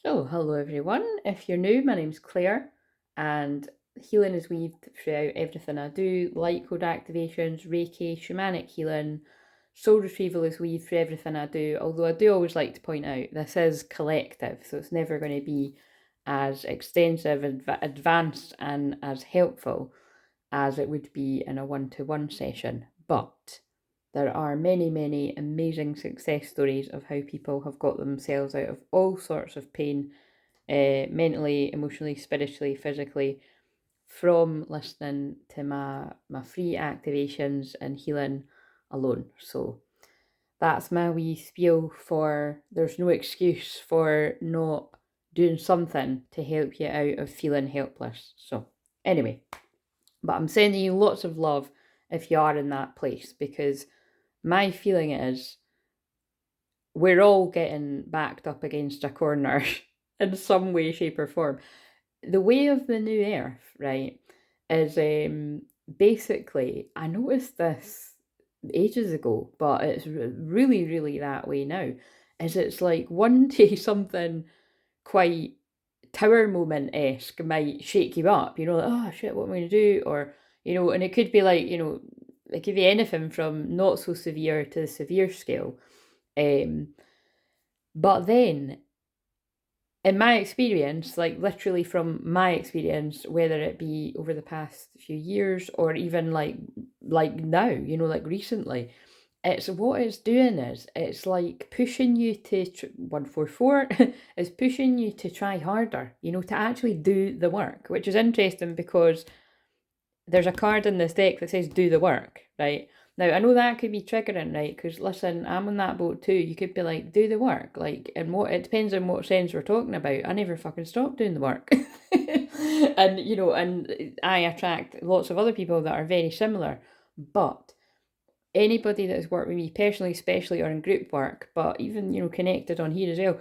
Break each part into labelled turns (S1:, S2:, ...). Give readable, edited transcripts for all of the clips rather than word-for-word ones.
S1: So, hello everyone. If you're new, my name's Claire, and healing is weaved throughout everything I do. Light code activations, Reiki, shamanic healing, soul retrieval is weaved through everything I do. Although I do always like to point out this is collective, so it's never going to be as extensive, advanced, and as helpful as it would be in a one-to-one session. But there are many, many amazing success stories of how people have got themselves out of all sorts of pain, mentally, emotionally, spiritually, physically, from listening to my free activations and healing alone. So that's my wee spiel for there's no excuse for not doing something to help you out of feeling helpless. So anyway, but I'm sending you lots of love if you are in that place, because my feeling is we're all getting backed up against a corner in some way, shape, or form. The way of the new earth, right, is basically, I noticed this ages ago, but it's really, really that way now. Is it's like one day something quite tower moment esque might shake you up, like, oh shit, what am I going to do? Or, and it could be like, it could be anything from not so severe to the severe scale. But then, in my experience, like literally from my experience, whether it be over the past few years or even like now, like recently, it's what it's doing is it's like pushing you to 144 is pushing you to try harder, to actually do the work, which is interesting because there's a card in this deck that says do the work, right? Now, I know that could be triggering, right? Because listen, I'm on that boat too. You could be like, do the work. Like, and what it depends on what sense we're talking about. I never fucking stopped doing the work. And, and I attract lots of other people that are very similar. But anybody that has worked with me personally, especially, or in group work, but even, connected on here as well,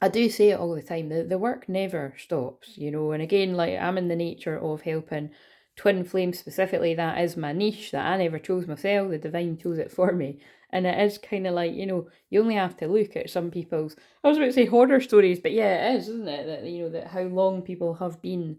S1: I do say it all the time. The work never stops, and again, like I'm in the nature of helping twin flames specifically. That is my niche that I never chose myself. The divine chose it for me. And it is kind of like, you only have to look at some people's, I was about to say horror stories, but yeah, it is, isn't it? That, that how long people have been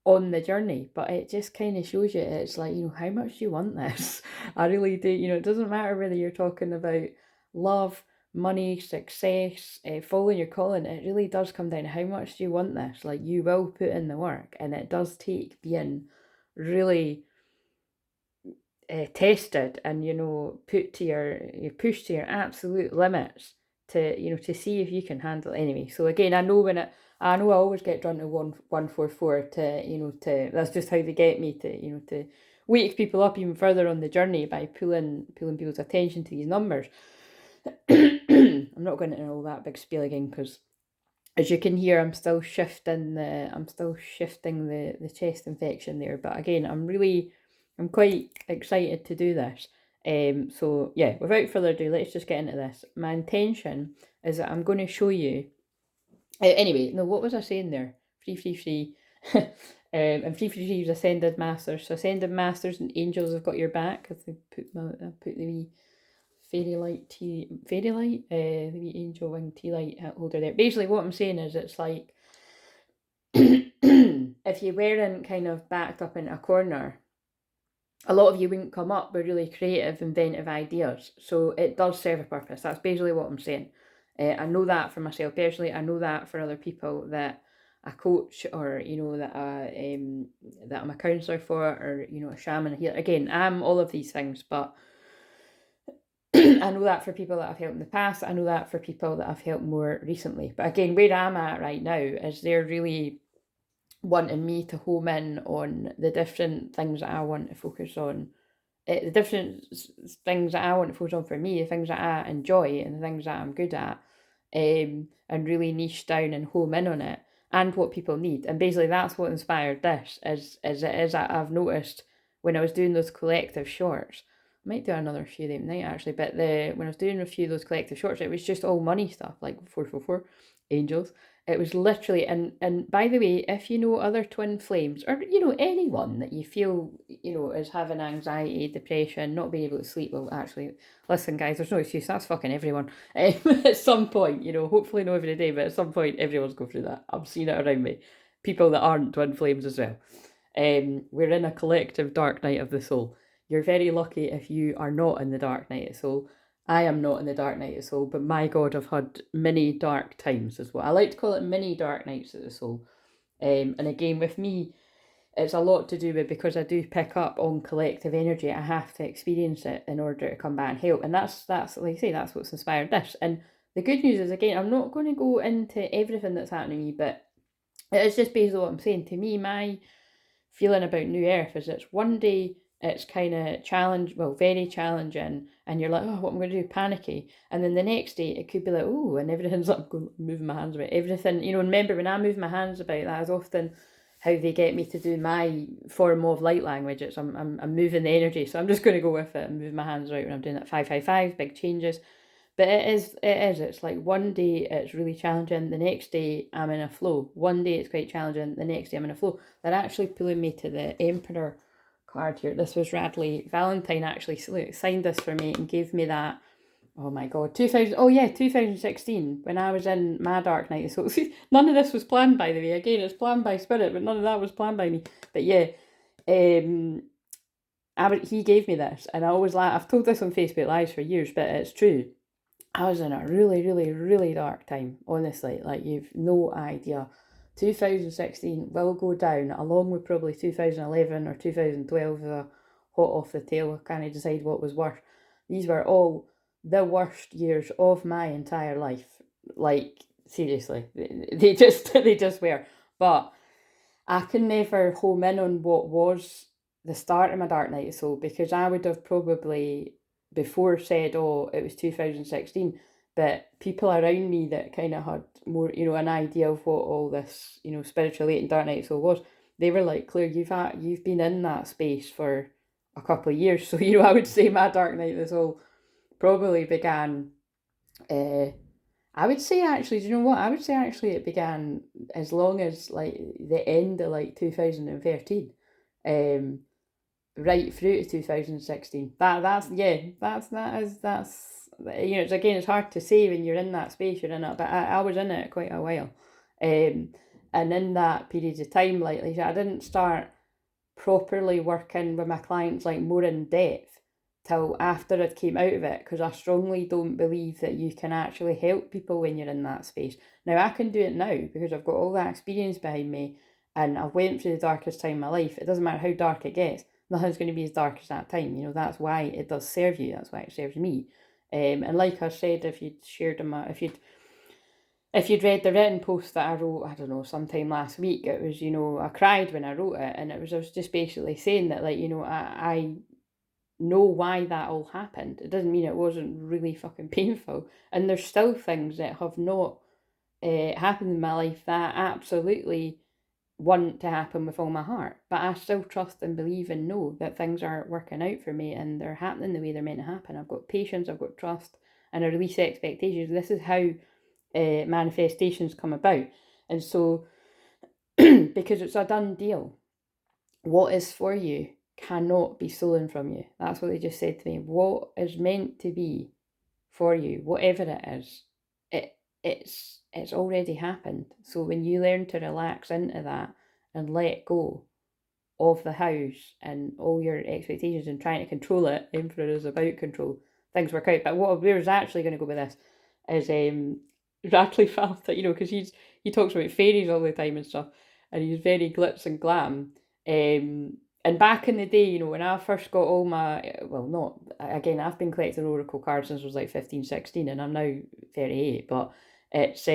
S1: on the journey. But it just kind of shows you, it's like, how much do you want this? I really do. It doesn't matter whether you're talking about love, money, success, following your calling. It really does come down to how much do you want this. Like, you will put in the work, and it does take being really tested and put to your pushed to your absolute limits to see if you can handle it. Anyway, so again, I know I always get drawn to 144 to that's just how they get me to wake people up even further on the journey by pulling people's attention to these numbers. I'm not going into all that big spiel again, because as you can hear, I'm still shifting the chest infection there. But again, I'm quite excited to do this. So yeah, without further ado, let's just get into this. My intention is that I'm going to show you. Anyway, no, what was I saying there? Free. And free is ascended masters. So ascended masters and angels have got your back. If I put the wee the wee angel wing tea light holder there. Basically, what I'm saying is, it's like if you weren't kind of backed up in a corner, a lot of you wouldn't come up with really creative, inventive ideas. So it does serve a purpose. That's basically what I'm saying. I know that for myself personally. I know that for other people that I coach, or that I'm a counsellor for, or a shaman here. Again, I'm all of these things, but I know that for people that I've helped in the past. I know that for people that I've helped more recently. But again, where I'm at right now is they're really wanting me to home in on the different things that I want to focus on. The different things that I want to focus on for me, the things that I enjoy and the things that I'm good at, and really niche down and home in on it and what people need. And basically that's what inspired this, is I've noticed when I was doing those collective shorts, might do another few of them tonight actually, but when I was doing a few of those collective shorts, it was just all money stuff, like 444 angels. It was literally, and by the way, if you know other twin flames, or anyone that you feel is having anxiety, depression, not being able to sleep, well, actually, listen, guys, there's no excuse. That's fucking everyone. At some point, hopefully not every day, but at some point, everyone's going through that. I'm seeing it around me. People that aren't twin flames as well. We're in a collective dark night of the soul. You're very lucky if you are not in the dark night of the soul. I am not in the dark night of the soul, but my God, I've had many dark times as well. I like to call it mini dark nights of the soul. And again, with me, it's a lot to do with, because I do pick up on collective energy, I have to experience it in order to come back and help. And that's like I say, that's what's inspired this. And the good news is, again, I'm not going to go into everything that's happening to me, but it's just basically what I'm saying. To me, my feeling about New Earth is it's one day it's kind of very challenging, and you're like, oh, what am I going to do, panicky, and then the next day it could be like, oh, and everything's like, moving my hands about everything, remember when I move my hands about, that is often how they get me to do my form of light language. It's I'm moving the energy, so I'm just going to go with it and move my hands out when I'm doing that 555 big changes. But it's like one day it's really challenging, the next day I'm in a flow. One day it's quite challenging, the next day I'm in a flow. They're actually pulling me to the Emperor card here. This was Radley Valentine actually signed this for me and gave me that, oh my God, 2016, when I was in my dark night. So none of this was planned, by the way. Again, it's planned by spirit, but none of that was planned by me. But yeah, he gave me this, and I always laugh. I've told this on Facebook Lives for years, but it's true. I was in a really, really, really dark time, honestly. Like, you've no idea. 2016 will go down, along with probably 2011 or 2012, hot off the tail. I can't decide what was worse. These were all the worst years of my entire life. Like, seriously, they just were. But I can never home in on what was the start of my dark night of soul, because I would have probably before said, oh, it was 2016, but people around me that kind of had more, an idea of what all this, spiritual late and dark night soul was, they were like, Claire, you've been in that space for a couple of years. So, I would say my dark night of soul probably began, I would say actually, do you know what? I would say actually it began as long as like the end of like 2013. Right through to 2016. That's it's hard to say when you're in that space you're in it, but I was in it quite a while, and in that period of time, like I said, I didn't start properly working with my clients like more in depth till after I came out of it, because I strongly don't believe that you can actually help people when you're in that space. Now I can do it now because I've got all that experience behind me, and I've went through the darkest time of my life. It doesn't matter how dark it gets, nothing's going to be as dark as that time. That's why it does serve you. That's why it serves me. And like I said, if you'd read the written post that I wrote, I don't know, sometime last week, it was, I cried when I wrote it, and I was just basically saying that, like, I know why that all happened. It doesn't mean it wasn't really fucking painful. And there's still things that have not happened in my life that absolutely want to happen with all my heart, but I still trust and believe and know that things are working out for me and they're happening the way they're meant to happen. I've got patience, I've got trust, and I release expectations. This is how manifestations come about. And so because it's a done deal, what is for you cannot be stolen from you. That's what they just said to me. What is meant to be for you, whatever it is, it's already happened. So when you learn to relax into that and let go of the house and all your expectations and trying to control it, Emperor is about control, things work out. But what we're actually going to go with this is Radley Falta, because he talks about fairies all the time and stuff, and he's very glitz and glam. And back in the day, when I first got all my, I've been collecting oracle cards since I was like 15, 16, and I'm now 38, but it's, so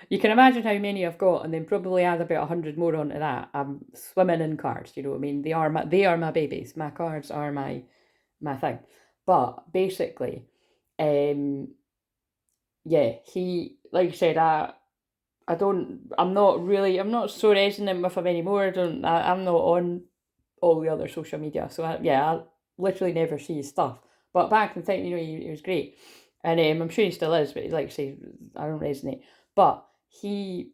S1: you can imagine how many I've got, and then probably add about 100 more onto that. I'm swimming in cards, you know what I mean? They are my babies. My cards are my thing. But basically, he, like I said, I'm not so resonant with him anymore. I'm not on all the other social media. So I literally never see his stuff. But back in the time, you know, he was great. And I'm sure he still is, but like I say, I don't resonate. But he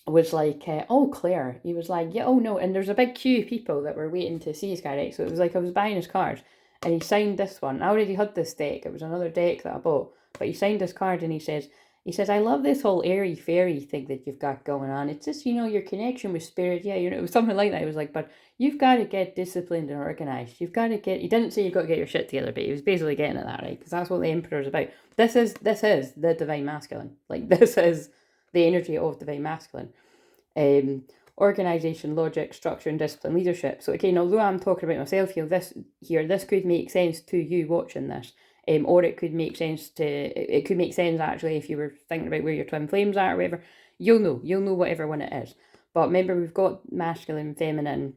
S1: was like, oh, Claire. He was like, yeah, oh no. And there's a big queue of people that were waiting to see his guy, right? So it was like I was buying his cards and he signed this one. I already had this deck. It was another deck that I bought. But he signed this card and he says, I love this whole airy fairy thing that you've got going on. It's just, you know, your connection with spirit. Yeah, you know, it was something like that. He was like, but you've got to get disciplined and organized. You've got to get, he didn't say you've got to get your shit together, but he was basically getting at that, right? Because that's what the Emperor's about. This is the Divine Masculine. Like, this is the energy of Divine Masculine. Organization, logic, structure, and discipline, leadership. So again, although I'm talking about myself here, this could make sense to you watching this. Or it could make sense actually if you were thinking about where your twin flames are or whatever. You'll know whatever one it is. But remember, we've got masculine and feminine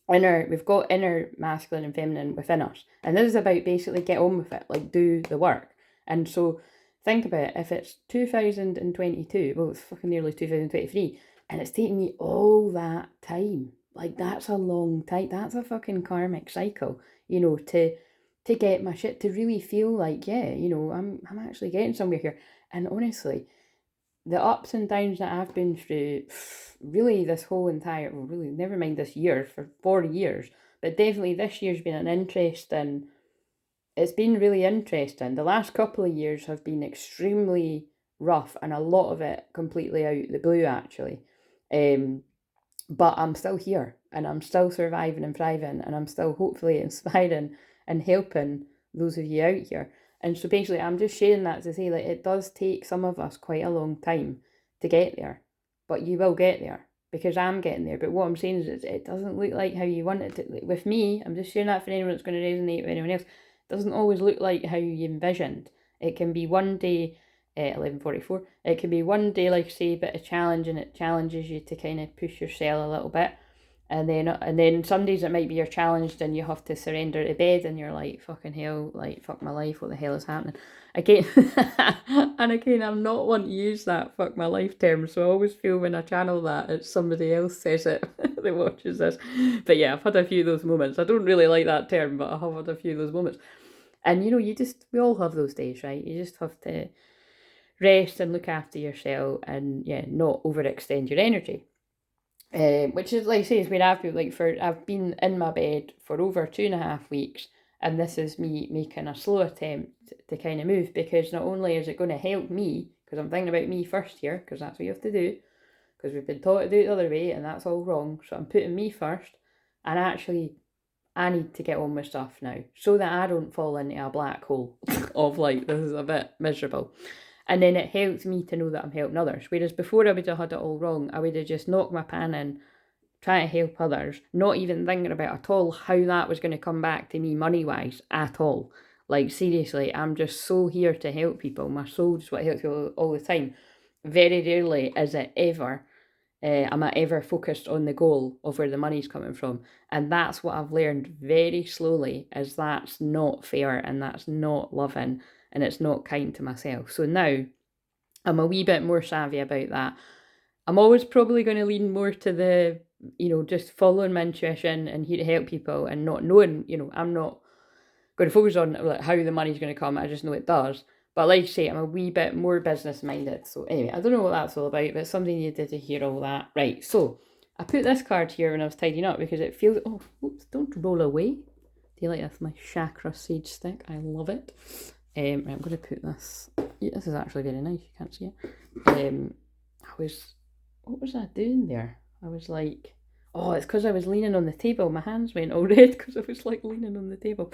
S1: we've got inner masculine and feminine within us. And this is about basically get on with it, like do the work. And so think about it, if it's 2022, well, it's fucking nearly 2023, and it's taken me all that time. Like, that's a long time. That's a fucking karmic cycle, you know, to get my shit, to really feel like, yeah, you know, I'm actually getting somewhere here. And honestly, the ups and downs that I've been through, really this whole entire, well, really, never mind this year, for 4 years, but definitely this year's been it's been really interesting. The last couple of years have been extremely rough, and a lot of it completely out the blue, actually. But I'm still here, and I'm still surviving and thriving, and I'm still hopefully inspiring and helping those of you out here. And so basically, I'm just sharing that to say, like, it does take some of us quite a long time to get there, but you will get there, because I'm getting there. But what I'm saying is, it doesn't look like how you want it to. With me, I'm just sharing that for anyone that's going to resonate with anyone else. It doesn't always look like how you envisioned. It can be one day, 11:44. It can be one day, like say, a bit of challenge, and it challenges you to kind of push yourself a little bit. And then some days it might be you're challenged and you have to surrender to bed, and you're like, fucking hell, like, fuck my life, what the hell is happening? Again, and again, I'm not one to use that fuck my life term, so I always feel when I channel that, it's somebody else says it that watches this. But yeah, I've had a few of those moments. I don't really like that term, but I have had a few of those moments. And you know, we all have those days, right? You just have to rest and look after yourself, and yeah, not overextend your energy. Which is, like I say, is where I've been in my bed for over 2.5 weeks, and this is me making a slow attempt to kind of move, because not only is it going to help me, because I'm thinking about me first here, because that's what you have to do, because we've been taught to do it the other way, and that's all wrong. So I'm putting me first, and actually I need to get on with stuff now, so that I don't fall into a black hole of like, this is a bit miserable. And then it helps me to know that I'm helping others. Whereas before I would have had it all wrong. I would have just knocked my pan in, trying to help others, not even thinking about at all how that was going to come back to me money-wise at all. Like, seriously, I'm just so here to help people. My soul just want to help people all the time. Very rarely is it ever, am I ever focused on the goal of where the money's coming from. And that's what I've learned very slowly, is that's not fair, and that's not loving, and it's not kind to myself. So now I'm a wee bit more savvy about that. I'm always probably going to lean more to the, you know, just following my intuition and here to help people, and not knowing, you know, I'm not going to focus on like how the money's going to come. I just know it does. But like I say, I'm a wee bit more business minded. So anyway, I don't know what that's all about, but somebody needed to hear all that. Right, so I put this card here when I was tidying up, because it feels, oh, oops, don't roll away. Do you like this? My chakra sage stick. I love it. I'm going to put this. Yeah, this is actually very nice. You can't see it. What was I doing there? I was like, oh, it's because I was leaning on the table. My hands went all red because I was like leaning on the table.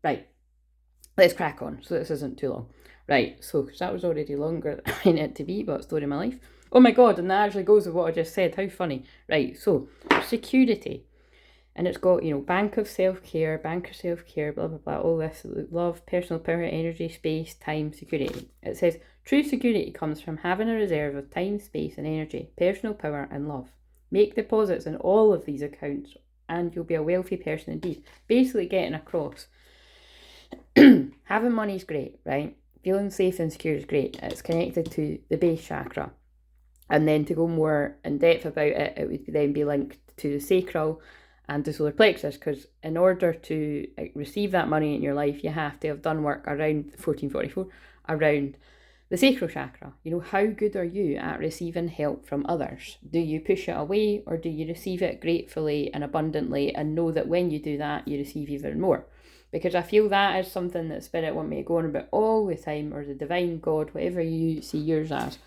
S1: Right, let's crack on, so this isn't too long. Right, so, because that was already longer than I needed to be, but story of my life. Oh my god, and that actually goes with what I just said. How funny. Right, so, security. And it's got, you know, bank of self-care, blah, blah, blah, all this, love, personal power, energy, space, time, security. It says, true security comes from having a reserve of time, space, and energy, personal power, and love. Make deposits in all of these accounts, and you'll be a wealthy person indeed. Basically getting across, having money is great, right? Feeling safe and secure is great. It's connected to the base chakra. And then to go more in depth about it, it would then be linked to the sacral and the solar plexus, because in order to receive that money in your life, you have to have done work around 1444, around the sacral chakra. You know, how good are you at receiving help from others? Do you push it away, or do you receive it gratefully and abundantly and know that when you do that, you receive even more? Because I feel that is something that Spirit want me to go on about all the time, or the divine God, whatever you see yours as,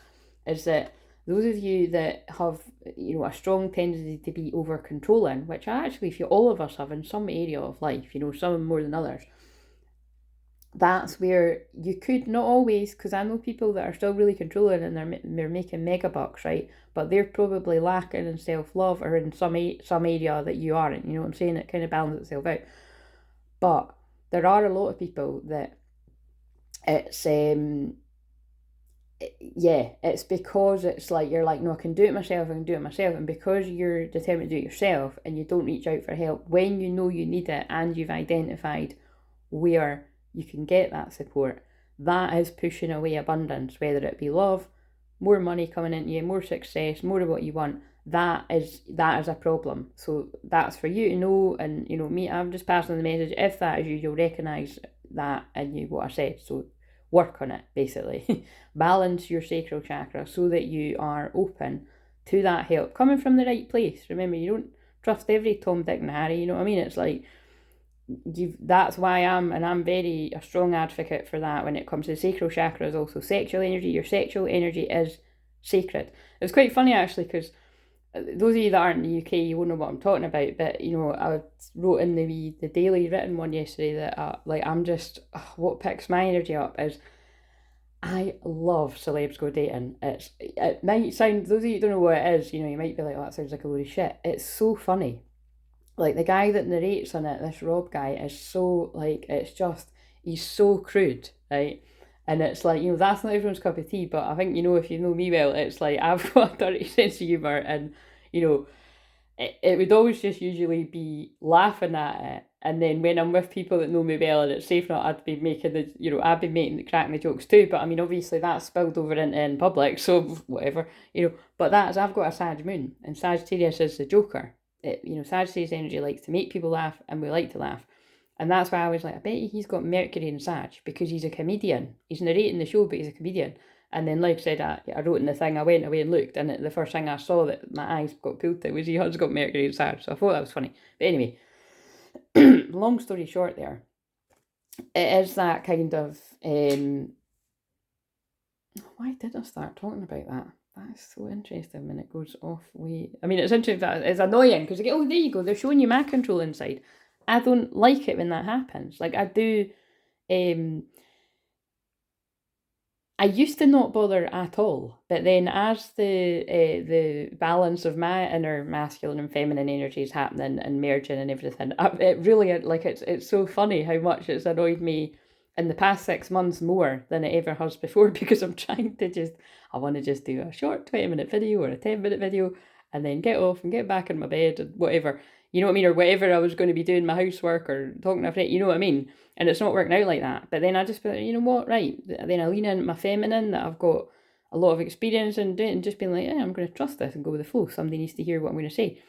S1: is that those of you that have, you know, a strong tendency to be over controlling, which I actually feel all of us have in some area of life, you know, some more than others, that's where you could, not always, because I know people that are still really controlling and they're making mega bucks, right? But they're probably lacking in self-love, or in some area that you aren't, you know what I'm saying? It kind of balances itself out. But there are a lot of people that it's it's because it's like you're like, no, I can do it myself, and because you're determined to do it yourself and you don't reach out for help when you know you need it and you've identified where you can get that support, that is pushing away abundance, whether it be love, more money coming into you, more success, more of what you want. That is a problem. So that's for you to know, and you know, me, I'm just passing the message. If that is you, you'll recognise that in you, what I said. So work on it, basically. Balance your sacral chakra so that you are open to that help coming from the right place. Remember, you don't trust every Tom, Dick and Harry, you know what I mean? It's like, that's why I'm very a strong advocate for that when it comes to sacral chakra. Is also sexual energy. Your sexual energy is sacred. It was quite funny actually, because those of you that aren't in the UK, you won't know what I'm talking about, but you know, I wrote in the daily written one yesterday that I'm just, what picks my energy up is I love celebs go dating. It might sound, those of you who don't know what it is, you know, you might be like, oh, that sounds like a load of shit. It's so funny. Like, the guy that narrates on it, this Rob guy, is so, like, it's just, he's so crude, right? And it's like, you know, that's not everyone's cup of tea, but I think, you know, if you know me well, it's like, I've got a dirty sense of humour, and, you know, it would always just usually be laughing at it. And then when I'm with people that know me well and it's safe not, I'd be making the, you know, I'd be cracking the jokes too. But I mean, obviously that's spilled over into in public, so whatever, you know. But that's, I've got a Sag moon, and Sagittarius is the Joker. You know, Sagittarius energy likes to make people laugh, and we like to laugh. And that's why I was like, I bet he's got Mercury in Sag, because he's a comedian. He's narrating the show, but he's a comedian. And then, like I said, I wrote in the thing, I went away and looked, and the first thing I saw that my eyes got pulled to was he has got Mercury in Sag. So I thought that was funny. But anyway, long story short there, it is that kind of, why did I start talking about that? That's so interesting when it goes off way. I mean, it's interesting, it's annoying, because you get, oh, there you go, they're showing you my control inside. I don't like it when that happens. Like, I do, I used to not bother at all, but then as the balance of my inner masculine and feminine energies happening and merging and everything, it really, like, it's so funny how much it's annoyed me in the past 6 months more than it ever has before, because I'm trying to I want to just do a short 20-minute video or a 10-minute video and then get off and get back in my bed and whatever, you know what I mean, or whatever I was going to be doing, my housework or talking to a friend, you know what I mean. And it's not working out like that. But then I just, you know what, right. Then I lean into my feminine that I've got a lot of experience in doing, and just being like, I'm going to trust this and go with the flow. Somebody needs to hear what I'm going to say.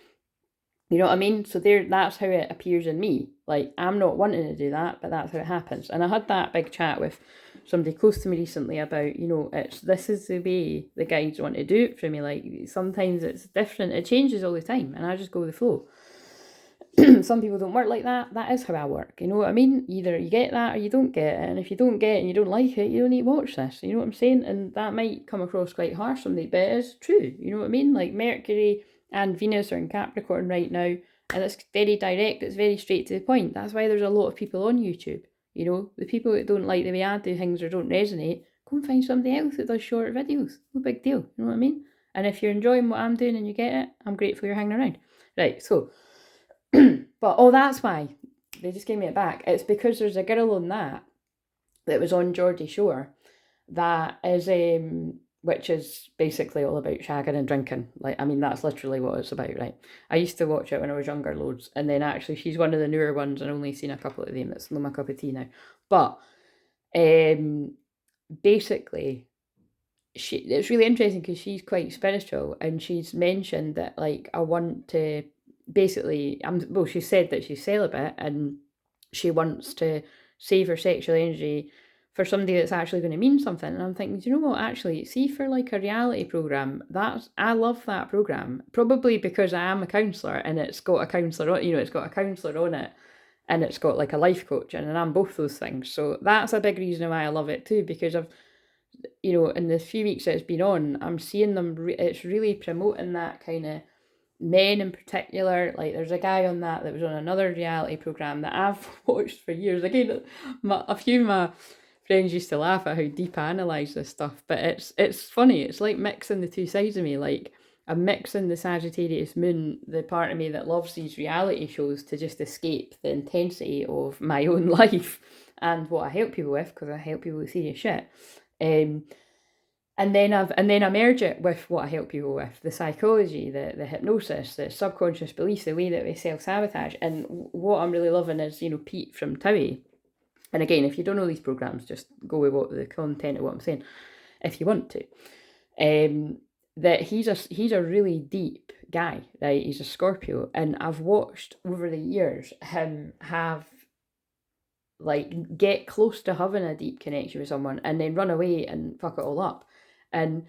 S1: You know what I mean? So that's how it appears in me. Like, I'm not wanting to do that, but that's how it happens. And I had that big chat with somebody close to me recently about, you know, this is the way the guides want to do it for me. Like, sometimes it's different. It changes all the time, and I just go with the flow. Some people don't work like that. That is how I work. You know what I mean? Either you get that or you don't get it. And if you don't get it and you don't like it, you don't need to watch this. You know what I'm saying? And that might come across quite harsh somebody, but it is true. You know what I mean? Like, Mercury and Venus are in Capricorn right now, and it's very direct. It's very straight to the point. That's why there's a lot of people on YouTube. You know, the people that don't like the way I do things or don't resonate, go and find somebody else that does short videos. No big deal. You know what I mean? And if you're enjoying what I'm doing and you get it, I'm grateful you're hanging around. Right, so... But, that's why they just gave me it back. It's because there's a girl on that was on Geordie Shore that is, which is basically all about shagging and drinking. Like, I mean, that's literally what it's about, right? I used to watch it when I was younger loads, and then actually she's one of the newer ones, and I've only seen a couple of them. It's not my cup of tea now. But basically, it's really interesting because she's quite spiritual, and she's mentioned that, like, I want to basically, well, she said that she's celibate and she wants to save her sexual energy for somebody that's actually going to mean something. And I'm thinking, do you know what, actually, see, for like a reality program, I love that program, probably because I am a counsellor and it's got a counsellor, it's got a counsellor on it, and it's got like a life coach, and I'm both those things. So that's a big reason why I love it too, because I've, in the few weeks that it's been on, I'm seeing them, it's really promoting that kind of men in particular. Like there's a guy on that was on another reality program that I've watched for years. Again, a few of my friends used to laugh at how deep I analyse this stuff, but it's funny. It's like mixing the two sides of me. Like I'm mixing the Sagittarius moon, the part of me that loves these reality shows to just escape the intensity of my own life and what I help people with, because I help people with serious shit. And then I merge it with what I help people with, the psychology, the hypnosis, the subconscious beliefs, the way that we self-sabotage. And what I'm really loving is, Pete from TWI. And again, if you don't know these programs, just go with what the content of what I'm saying, if you want to. That he's a really deep guy, right? He's a Scorpio, and I've watched over the years him have like get close to having a deep connection with someone and then run away and fuck it all up. And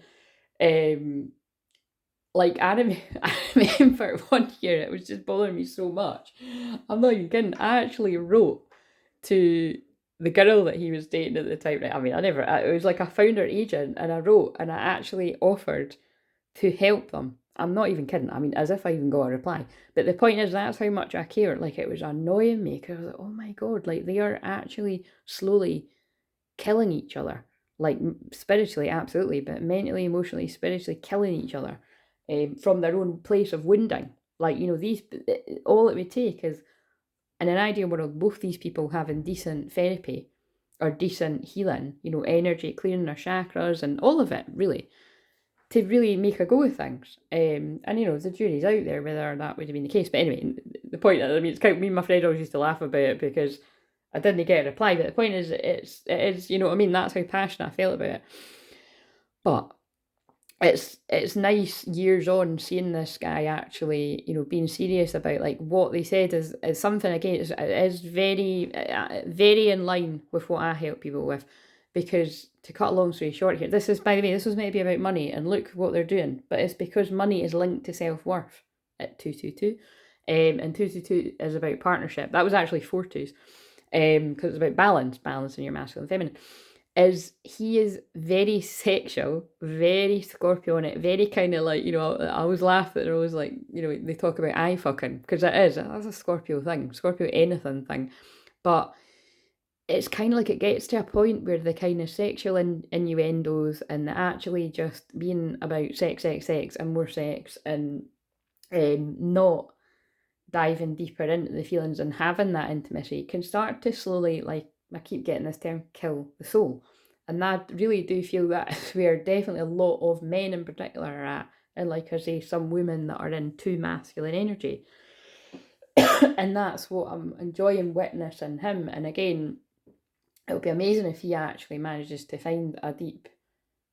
S1: like I remember one year, it was just bothering me so much. I'm not even kidding. I actually wrote to the girl that he was dating at the time. Right? I mean, it was like I found her agent and I wrote and I actually offered to help them. I'm not even kidding. I mean, as if I even got a reply. But the point is, that's how much I care. Like, it was annoying me because I was like, oh my God, like they are actually slowly killing each other. Like spiritually, absolutely, but mentally, emotionally, spiritually killing each other from their own place of wounding. Like, these, all it would take is, in an ideal world, both these people having decent therapy or decent healing, energy, clearing their chakras and all of it, really, to really make a go of things. And, the jury's out there whether that would have been the case. But anyway, the point, it's kind of, me and my friend always used to laugh about it because I didn't get a reply. But the point is, it is, that's how passionate I felt about it. But it's nice years on seeing this guy actually, being serious about like what they said is something, again, is very, very in line with what I help people with. Because to cut a long story short here, this is, by the way, this was meant to be about money, and look what they're doing. But it's because money is linked to self-worth at 222. And 222 is about partnership. That was actually 4-2s. Because it's about balance in your masculine and feminine. He is very sexual, very Scorpio on it, very kind of like, I always laugh that they're always like, they talk about eye fucking, because that's a Scorpio thing, Scorpio anything thing. But it's kind of like it gets to a point where the kind of sexual innuendos and the actually just being about sex and more sex and not diving deeper into the feelings and having that intimacy can start to slowly, like I keep getting this term, kill the soul. And I really do feel that is where definitely a lot of men in particular are at. And like I say, some women that are in too masculine energy. And that's what I'm enjoying witnessing him. And again, it would be amazing if he actually manages to find a deep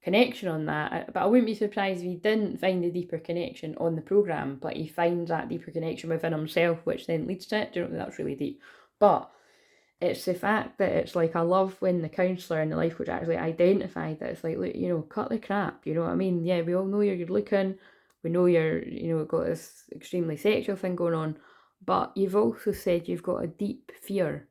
S1: connection on that. But I wouldn't be surprised if he didn't find a deeper connection on the programme, but he finds that deeper connection within himself, which then leads to it. That's really deep. But it's the fact that it's like, I love when the counsellor and the life coach actually identified that it's like, look, cut the crap, you know what I mean? Yeah, we all know you're good looking, we know you're, got this extremely sexual thing going on, but you've also said you've got a deep fear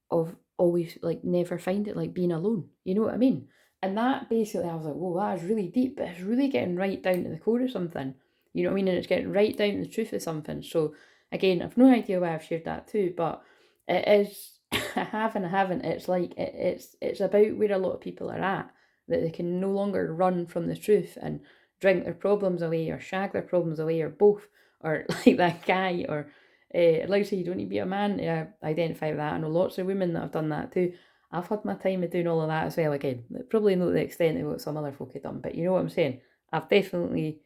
S1: of always, like, never find it, like, being alone, you know what I mean? And that basically, I was like, whoa, that is really deep, but it's really getting right down to the core of something, you know what I mean? And it's getting right down to the truth of something. So again, I've no idea why I've shared that too, but it is, I haven't. It's like, it's about where a lot of people are at, that they can no longer run from the truth and drink their problems away or shag their problems away or both, or like that guy, or like I say, you don't need to be a man to identify with that. I know lots of women that have done that too. I've had my time of doing all of that as well. Again, probably not the extent of what some other folk have done, but you know what I'm saying? I've definitely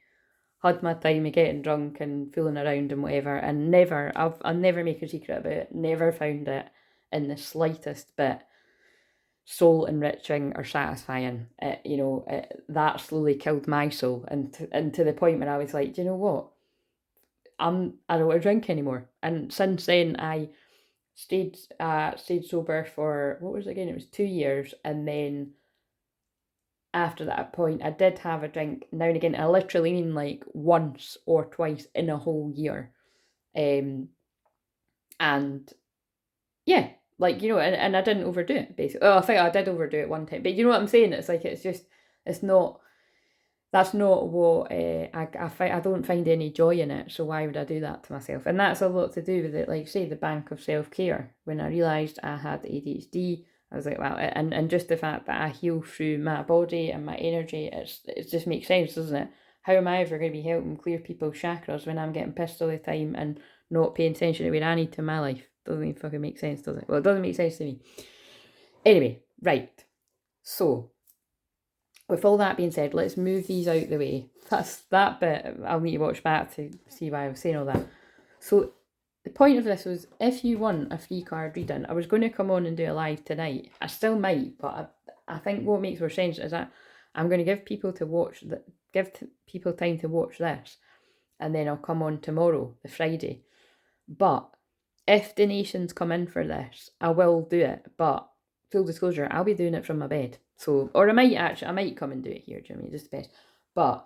S1: had my time of getting drunk and fooling around and whatever, and I'll never make a secret about it, never found it in the slightest bit soul enriching or satisfying. That slowly killed my soul, and to the point where I was like, do you know what? I don't want to drink anymore. And since then, I stayed sober for, what was it again? It was 2 years, and then after that point, I did have a drink now and again. I literally mean like once or twice in a whole year, and yeah, like, you know, and I didn't overdo it basically. Oh, I think I did overdo it one time, but you know what I'm saying? It's like it's not. That's not what I don't find any joy in it. So why would I do that to myself? And that's a lot to do with it. Like, say, the bank of self-care. When I realised I had ADHD, I was like, well, and just the fact that I heal through my body and my energy, it just makes sense, doesn't it? How am I ever going to be helping clear people's chakras when I'm getting pissed all the time and not paying attention to where I need to in my life? Doesn't even fucking make sense, does it? Well, it doesn't make sense to me. Anyway, right. So, with all that being said, let's move these out the way. That's that bit. I'll need to watch back to see why I was saying all that. So the point of this was, if you want a free card reading, I was going to come on and do a live tonight. I still might, but I think what makes more sense is that I'm going to give people people time to watch this, and then I'll come on tomorrow, the Friday. But if donations come in for this, I will do it. But full disclosure, I'll be doing it from my bed. So, or I might come and do it here, do you know what I mean? Just the best. But,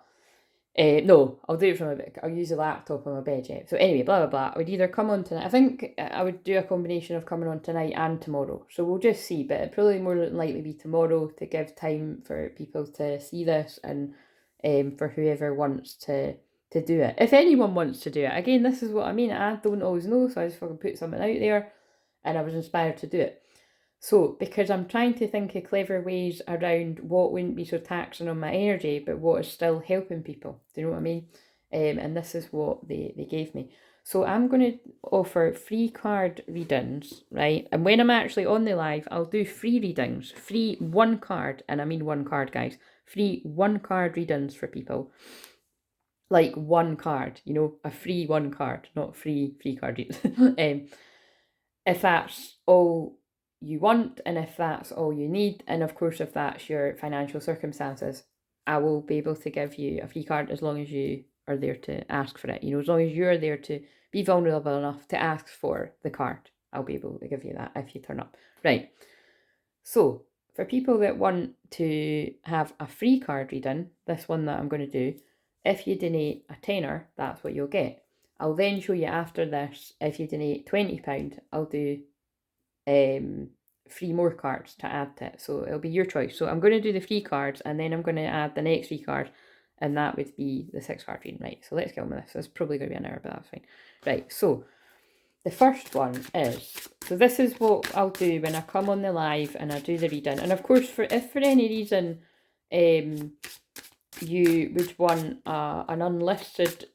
S1: no, I'll do it from my bed. I'll use a laptop on my bed, yeah. So anyway, blah, blah, blah. I would either come on tonight. I think I would do a combination of coming on tonight and tomorrow. So we'll just see. But it'd probably more than likely be tomorrow to give time for people to see this, and for whoever wants to do it. If anyone wants to do it. Again, this is what I mean. I don't always know, so I just fucking put something out there, and I was inspired to do it. So, because I'm trying to think of clever ways around what wouldn't be so taxing on my energy, but what is still helping people. Do you know what I mean? And this is what they gave me. So I'm going to offer free card readings, right? And when I'm actually on the live, I'll do free readings, free one card, and I mean one card, guys, free one card readings for people. Like one card, you know, a free one card, not free card readings. If that's all you want, and if that's all you need, and of course if that's your financial circumstances, I will be able to give you a free card as long as you are there to ask for it. You know, as long as you're there to be vulnerable enough to ask for the card, I'll be able to give you that if you turn up. Right. So for people that want to have a free card reading, this one that I'm going to do, if you donate a tenner, that's what you'll get. I'll then show you after this, if you donate £20, I'll do 3 more cards to add to it. So it'll be your choice. So I'm going to do the free cards, and then I'm going to add the next free card, and that would be the 6 card reading. Right, so let's get on with this. It's probably going to be an hour, but that's fine. Right, so the first one is, so this is what I'll do when I come on the live and I do the reading. And of course, if for any reason you would want an unlisted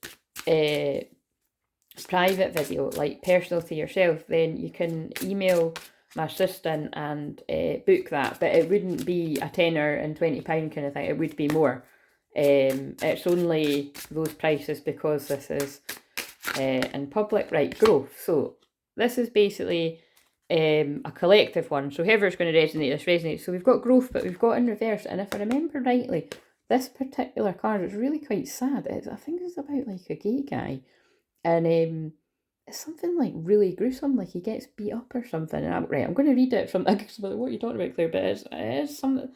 S1: private video, like personal to yourself, then you can email my assistant and book that. But it wouldn't be a tenner and £20 kind of thing. It would be more. It's only those prices because this is in public. Right, growth. So this is basically a collective one. So whoever's going to resonate, this resonates. So we've got growth, but we've got in reverse. And if I remember rightly, this particular card is really quite sad. I think it's about like a gay guy. And it's something like really gruesome, like he gets beat up or something. And I'm going to read it from, what are you talking about, Claire? But it is something,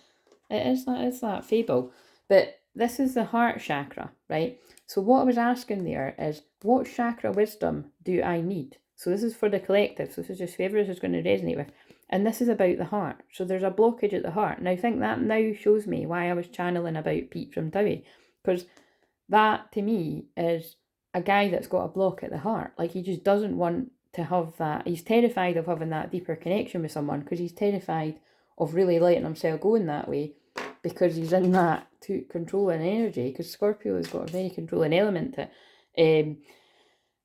S1: it's that fable. But this is the heart chakra, right? So what I was asking there is, what chakra wisdom do I need? So this is for the collective. So this is just whoever this is going to resonate with. And this is about the heart. So there's a blockage at the heart. And I think that now shows me why I was channeling about Pete from Dowie. Because that, to me, is a guy that's got a block at the heart. Like, he just doesn't want to have that. He's terrified of having that deeper connection with someone, because he's terrified of really letting himself go in that way, because he's in that controlling energy, because Scorpio has got a very controlling element to it.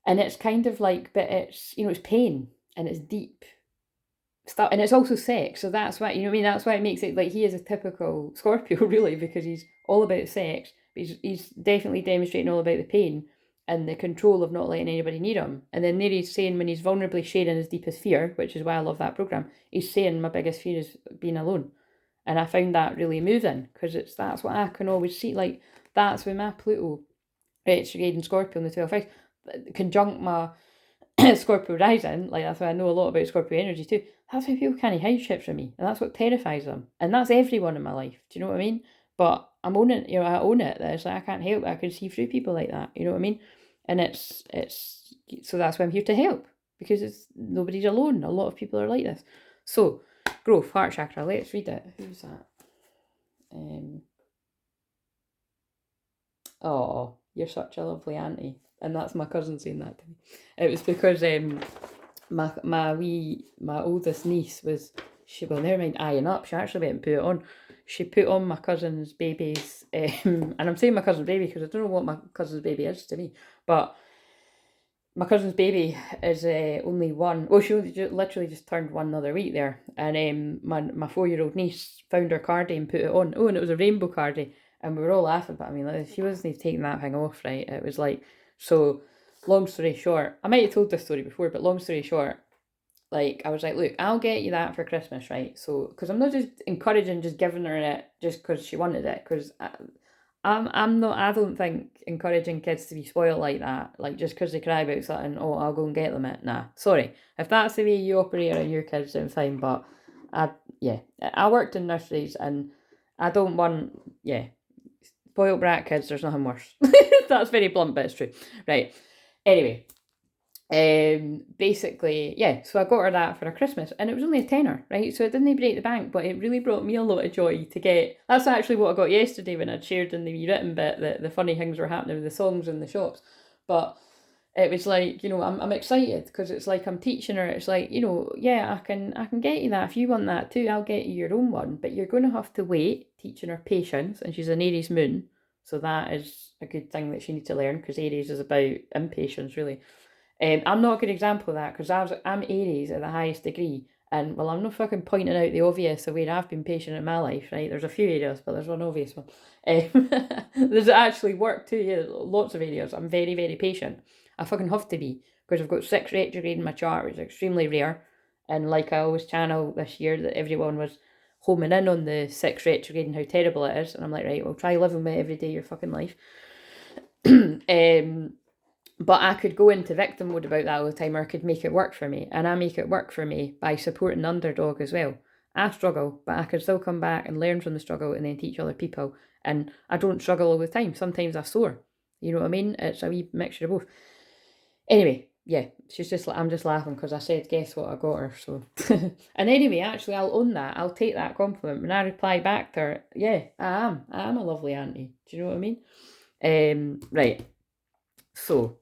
S1: And it's kind of like, but it's, you know, it's pain and it's deep stuff, and it's also sex. So that's why, you know what I mean, that's why it makes it like he is a typical Scorpio, really, because he's all about sex, but he's definitely demonstrating all about the pain and the control of not letting anybody near him. And then there he's saying, when he's vulnerably sharing his deepest fear, which is why I love that program, he's saying, my biggest fear is being alone. And I found that really moving, because that's what I can always see. Like, that's when my Pluto retrograde in Scorpio in the 12th house, conjunct my Scorpio rising, like that's why I know a lot about Scorpio energy too. That's why people can't hide shit from me, and that's what terrifies them. And that's everyone in my life. Do you know what I mean? But I'm owning, I own it. That it's like I can't help it. I can see through people like that. You know what I mean? And it's so that's why I'm here to help, because it's nobody's alone. A lot of people are like this. So growth, heart chakra. Let's read it. Who's that? Oh, you're such a lovely auntie. And that's my cousin saying that to me. It was because my oldest niece was, well, never mind eyeing up, she actually went and put it on. She put on my cousin's baby's, and I'm saying my cousin's baby because I don't know what my cousin's baby is to me, but my cousin's baby is only one. Well, she literally just turned one the other week there, and my 4-year-old niece found her cardie and put it on. Oh, and it was a rainbow cardie, and we were all laughing. But I mean, like, she wasn't even taking that thing off, right? It was like, so. Long story short, I might have told this story before, but long story short, like, I was like, look, I'll get you that for Christmas, right? So, because I'm not just encouraging, just giving her it just because she wanted it, because I'm not, I don't think encouraging kids to be spoiled like that, like just because they cry about something, oh, I'll go and get them it. Nah, sorry. If that's the way you operate around your kids, then fine, but I worked in nurseries and I don't want, spoiled brat kids, there's nothing worse. That's very blunt, but it's true. Right. Anyway, basically, so I got her that for her Christmas, and it was only a tenner, right? So it didn't break the bank, but it really brought me a lot of joy to get. That's actually what I got yesterday when I'd shared in the written bit that the funny things were happening with the songs in the shops. But it was like, I'm excited because it's like I'm teaching her. It's like, I can get you that if you want that too. I'll get you your own one, but you're going to have to wait. Teaching her patience, and she's an Aries moon. So that is a good thing that she needs to learn, because Aries is about impatience, really. I'm not a good example of that, because I'm Aries at the highest degree. And, well, I'm not fucking pointing out the obvious of where I've been patient in my life, right? There's a few areas, but there's one obvious one. There's actually work too, lots of areas. I'm very, very patient. I fucking have to be, because I've got 6 retrograde in my chart, which is extremely rare. And like I always channel this year, that everyone was homing in on the 6 retrograde and how terrible it is, and I'm like, right, well, try living with it every day of your fucking life. But I could go into victim mode about that all the time, or I could make it work for me, and I make it work for me by supporting the underdog as well. I struggle, but I can still come back and learn from the struggle and then teach other people, and I don't struggle all the time. Sometimes I soar, you know what I mean? It's a wee mixture of both. Anyway, she's just like, I'm just laughing because I said, guess what, I got her, so. And anyway, actually, I'll own that. I'll take that compliment. When I reply back to her, I am a lovely auntie. Do you know what I mean? Right. So,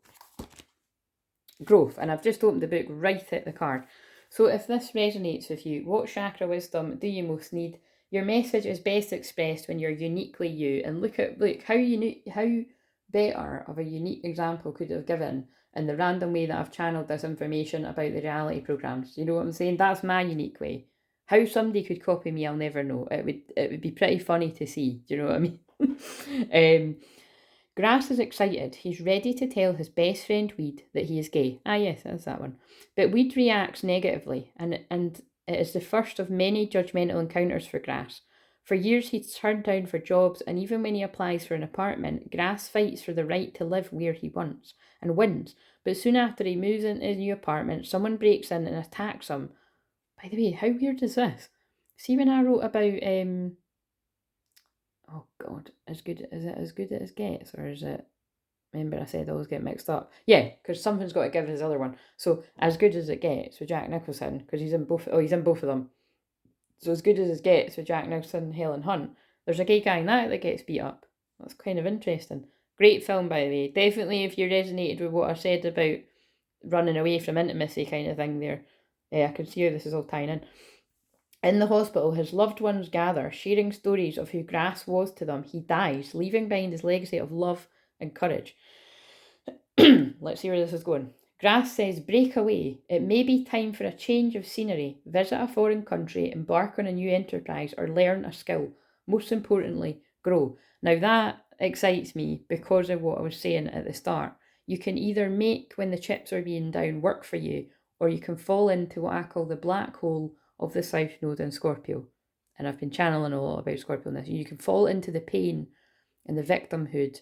S1: growth. And I've just opened the book right at the card. So if this resonates with you, what chakra wisdom do you most need? Your message is best expressed when you're uniquely you. And look how better of a unique example could have given in the random way that I've channeled this information about the reality programs. You know what I'm saying? That's my unique way. How somebody could copy me, I'll never know. It would be pretty funny to see. Do you know what I mean? Grass is excited. He's ready to tell his best friend Weed that he is gay. Ah, yes, that's that one. But Weed reacts negatively, and it is the first of many judgmental encounters for Grass. For years, he's turned down for jobs, and even when he applies for an apartment, Grass fights for the right to live where he wants and wins. But soon after he moves into his new apartment, someone breaks in and attacks him. By the way, how weird is this? See, when I wrote about oh God, is it as good as it gets, or is it? Remember, I said I always get mixed up. Yeah, because something's got to give his other one. So As Good as It Gets with Jack Nicholson, because he's in both. Oh, he's in both of them. So As Good as It Gets with Jack Nicholson and Helen Hunt. There's a gay guy in that gets beat up. That's kind of interesting. Great film, by the way. Definitely, if you resonated with what I said about running away from intimacy kind of thing there, I can see how this is all tying in. In the hospital, his loved ones gather, sharing stories of who Grass was to them. He dies, leaving behind his legacy of love and courage. Let's see where this is going. Grass says, break away. It may be time for a change of scenery, visit a foreign country, embark on a new enterprise, or learn a skill. Most importantly, grow. Now that excites me because of what I was saying at the start. You can either make when the chips are being down work for you, or you can fall into what I call the black hole of the South Node in Scorpio. And I've been channeling a lot about Scorpio in this. You can fall into the pain and the victimhood,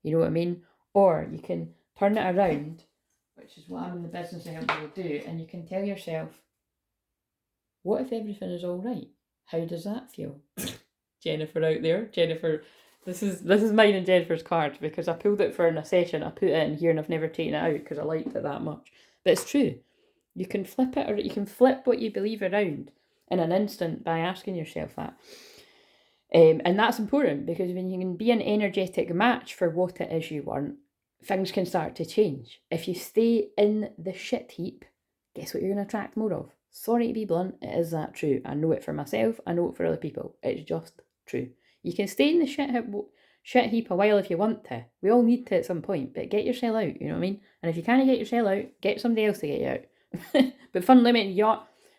S1: you know what I mean? Or you can turn it around, which is what I'm in the business of helping people do, and you can tell yourself, what if everything is all right? How does that feel? Jennifer out there, Jennifer, this is mine and Jennifer's card because I pulled it for in a session. I put it in here and I've never taken it out because I liked it that much. But it's true. You can flip it, or you can flip what you believe around in an instant by asking yourself that. And that's important because when you can be an energetic match for what it is you want, things can start to change. If you stay in the shit heap, guess what you're going to attract more of? Sorry to be blunt, it is that true. I know it for myself, I know it for other people. It's just true. You can stay in the shit heap a while if you want to. We all need to at some point, but get yourself out, you know what I mean? And if you can't get yourself out, get somebody else to get you out. But fundamentally,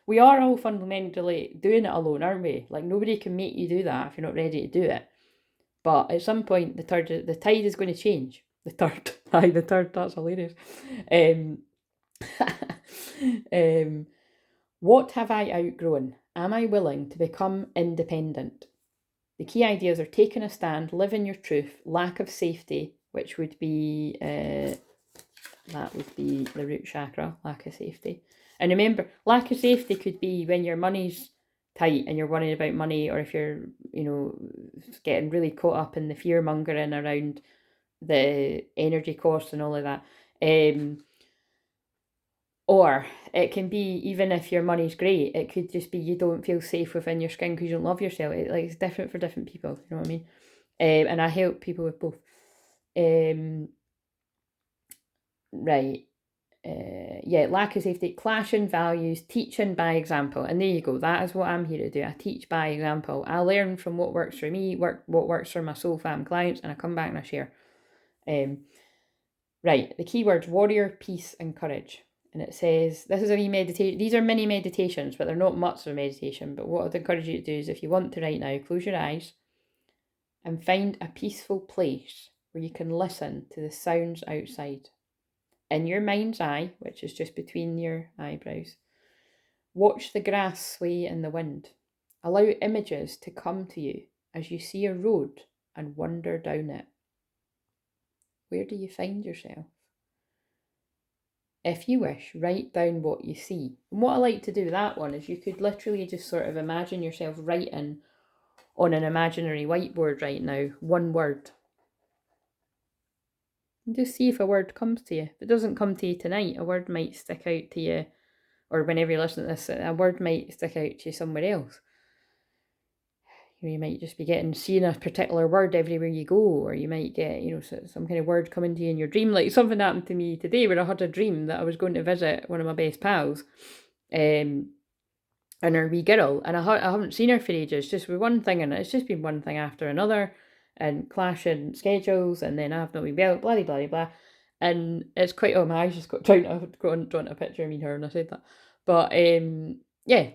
S1: we are all fundamentally doing it alone, aren't we? Like, nobody can make you do that if you're not ready to do it. But at some point, the tide is going to change. The tide, that's hilarious. What have I outgrown? Am I willing to become independent? The key ideas are taking a stand, living your truth, lack of safety, which would be, that would be the root chakra, lack of safety. And remember, lack of safety could be when your money's tight and you're worrying about money, or if you're, getting really caught up in the fear mongering around the energy costs and all of that. Or it can be, even if your money's great, it could just be you don't feel safe within your skin because you don't love yourself. It's different for different people, you know what I mean? And I help people with both. Right. Lack of safety, clashing values, teaching by example. And there you go. That is what I'm here to do. I teach by example. I learn from what works for me, what works for my soul fam clients, and I come back and I share. Right. The keywords: warrior, peace, and courage. And it says, this is a wee meditation. These are mini meditations, but they're not much of a meditation. But what I'd encourage you to do is, if you want to right now, close your eyes and find a peaceful place where you can listen to the sounds outside. In your mind's eye, which is just between your eyebrows, watch the grass sway in the wind. Allow images to come to you as you see a road and wander down it. Where do you find yourself? If you wish, write down what you see. And what I like to do with that one is you could literally just sort of imagine yourself writing on an imaginary whiteboard right now, one word. And just see if a word comes to you. If it doesn't come to you tonight, a word might stick out to you, or whenever you listen to this, a word might stick out to you somewhere else. You might just be seeing a particular word everywhere you go, or you might get, some kind of word coming to you in your dream. Like something happened to me today where I had a dream that I was going to visit one of my best pals, and her wee girl, and I haven't seen her for ages, just with one thing, and it's just been one thing after another, and clashing schedules, and then I've not been well, blah, blah, blah, blah. And it's quite, my eyes just got drawn a picture of me and her, and I said that. But,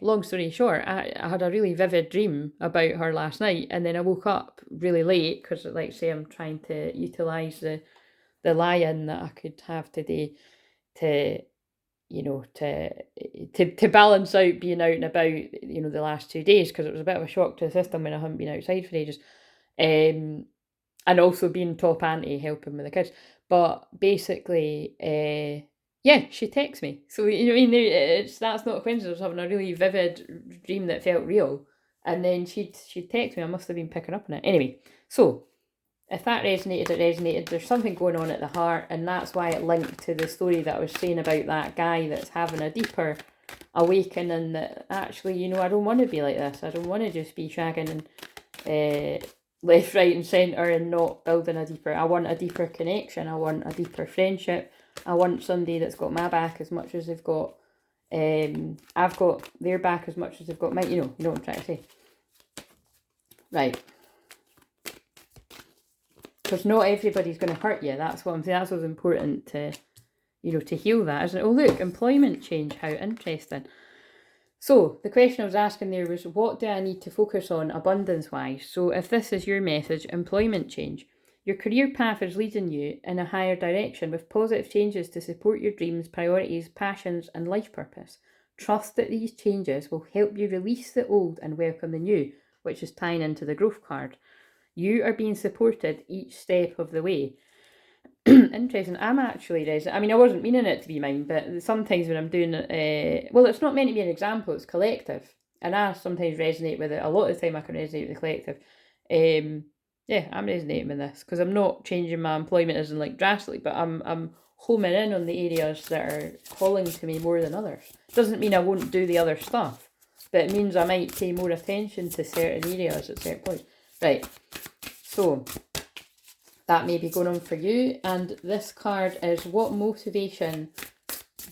S1: long story short, I had a really vivid dream about her last night, and then I woke up really late, because, like say, I'm trying to utilise the lie-in that I could have today to balance out being out and about, the last 2 days, because it was a bit of a shock to the system when I haven't been outside for ages. And also being top auntie, helping with the kids. But basically, she texts me. So, that's not a coincidence. I was having a really vivid dream that felt real. And then she'd text me. I must have been picking up on it. Anyway, so if that resonated, it resonated. There's something going on at the heart, and that's why it linked to the story that I was saying about that guy that's having a deeper awakening, that actually, I don't want to be like this. I don't want to just be shagging and left, right and centre and not building a deeper. I want a deeper connection. I want a deeper friendship. I want somebody that's got my back as much as they've got, I've got their back as much as they've got mine. You know what I'm trying to say. Right. Because not everybody's going to hurt you. That's what I'm saying. That's what's important to, to heal that, isn't it? Oh, look, employment change. How interesting. So the question I was asking there was, what do I need to focus on abundance-wise? So if this is your message, employment change. Your career path is leading you in a higher direction with positive changes to support your dreams, priorities, passions, and life purpose. Trust that these changes will help you release the old and welcome the new, which is tying into the growth card. You are being supported each step of the way. Interesting. I'm actually resonating. I mean, I wasn't meaning it to be mine, but sometimes when I'm doing it, well, it's not meant to be an example, it's collective. And I sometimes resonate with it. A lot of the time I can resonate with the collective. Yeah, I'm resonating with this because I'm not changing my employment as in like drastically, but I'm homing in on the areas that are calling to me more than others. Doesn't mean I won't do the other stuff, but it means I might pay more attention to certain areas at certain points. Right, so that may be going on for you. And this card is, what motivation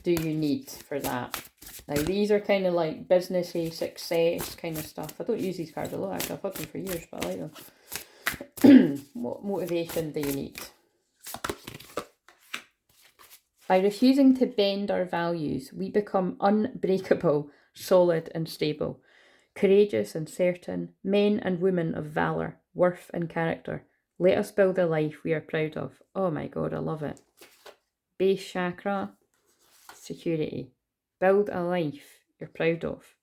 S1: do you need for that? Now, these are kind of like businessy, success kind of stuff. I don't use these cards a lot, actually. I've had them for years, but I like them. What motivation do you need? By refusing to bend our values, we become unbreakable, solid and stable, courageous and certain, men and women of valour, worth and character. Let us build a life we are proud of. Oh my God, I love it. Base chakra, security. Build a life you're proud of.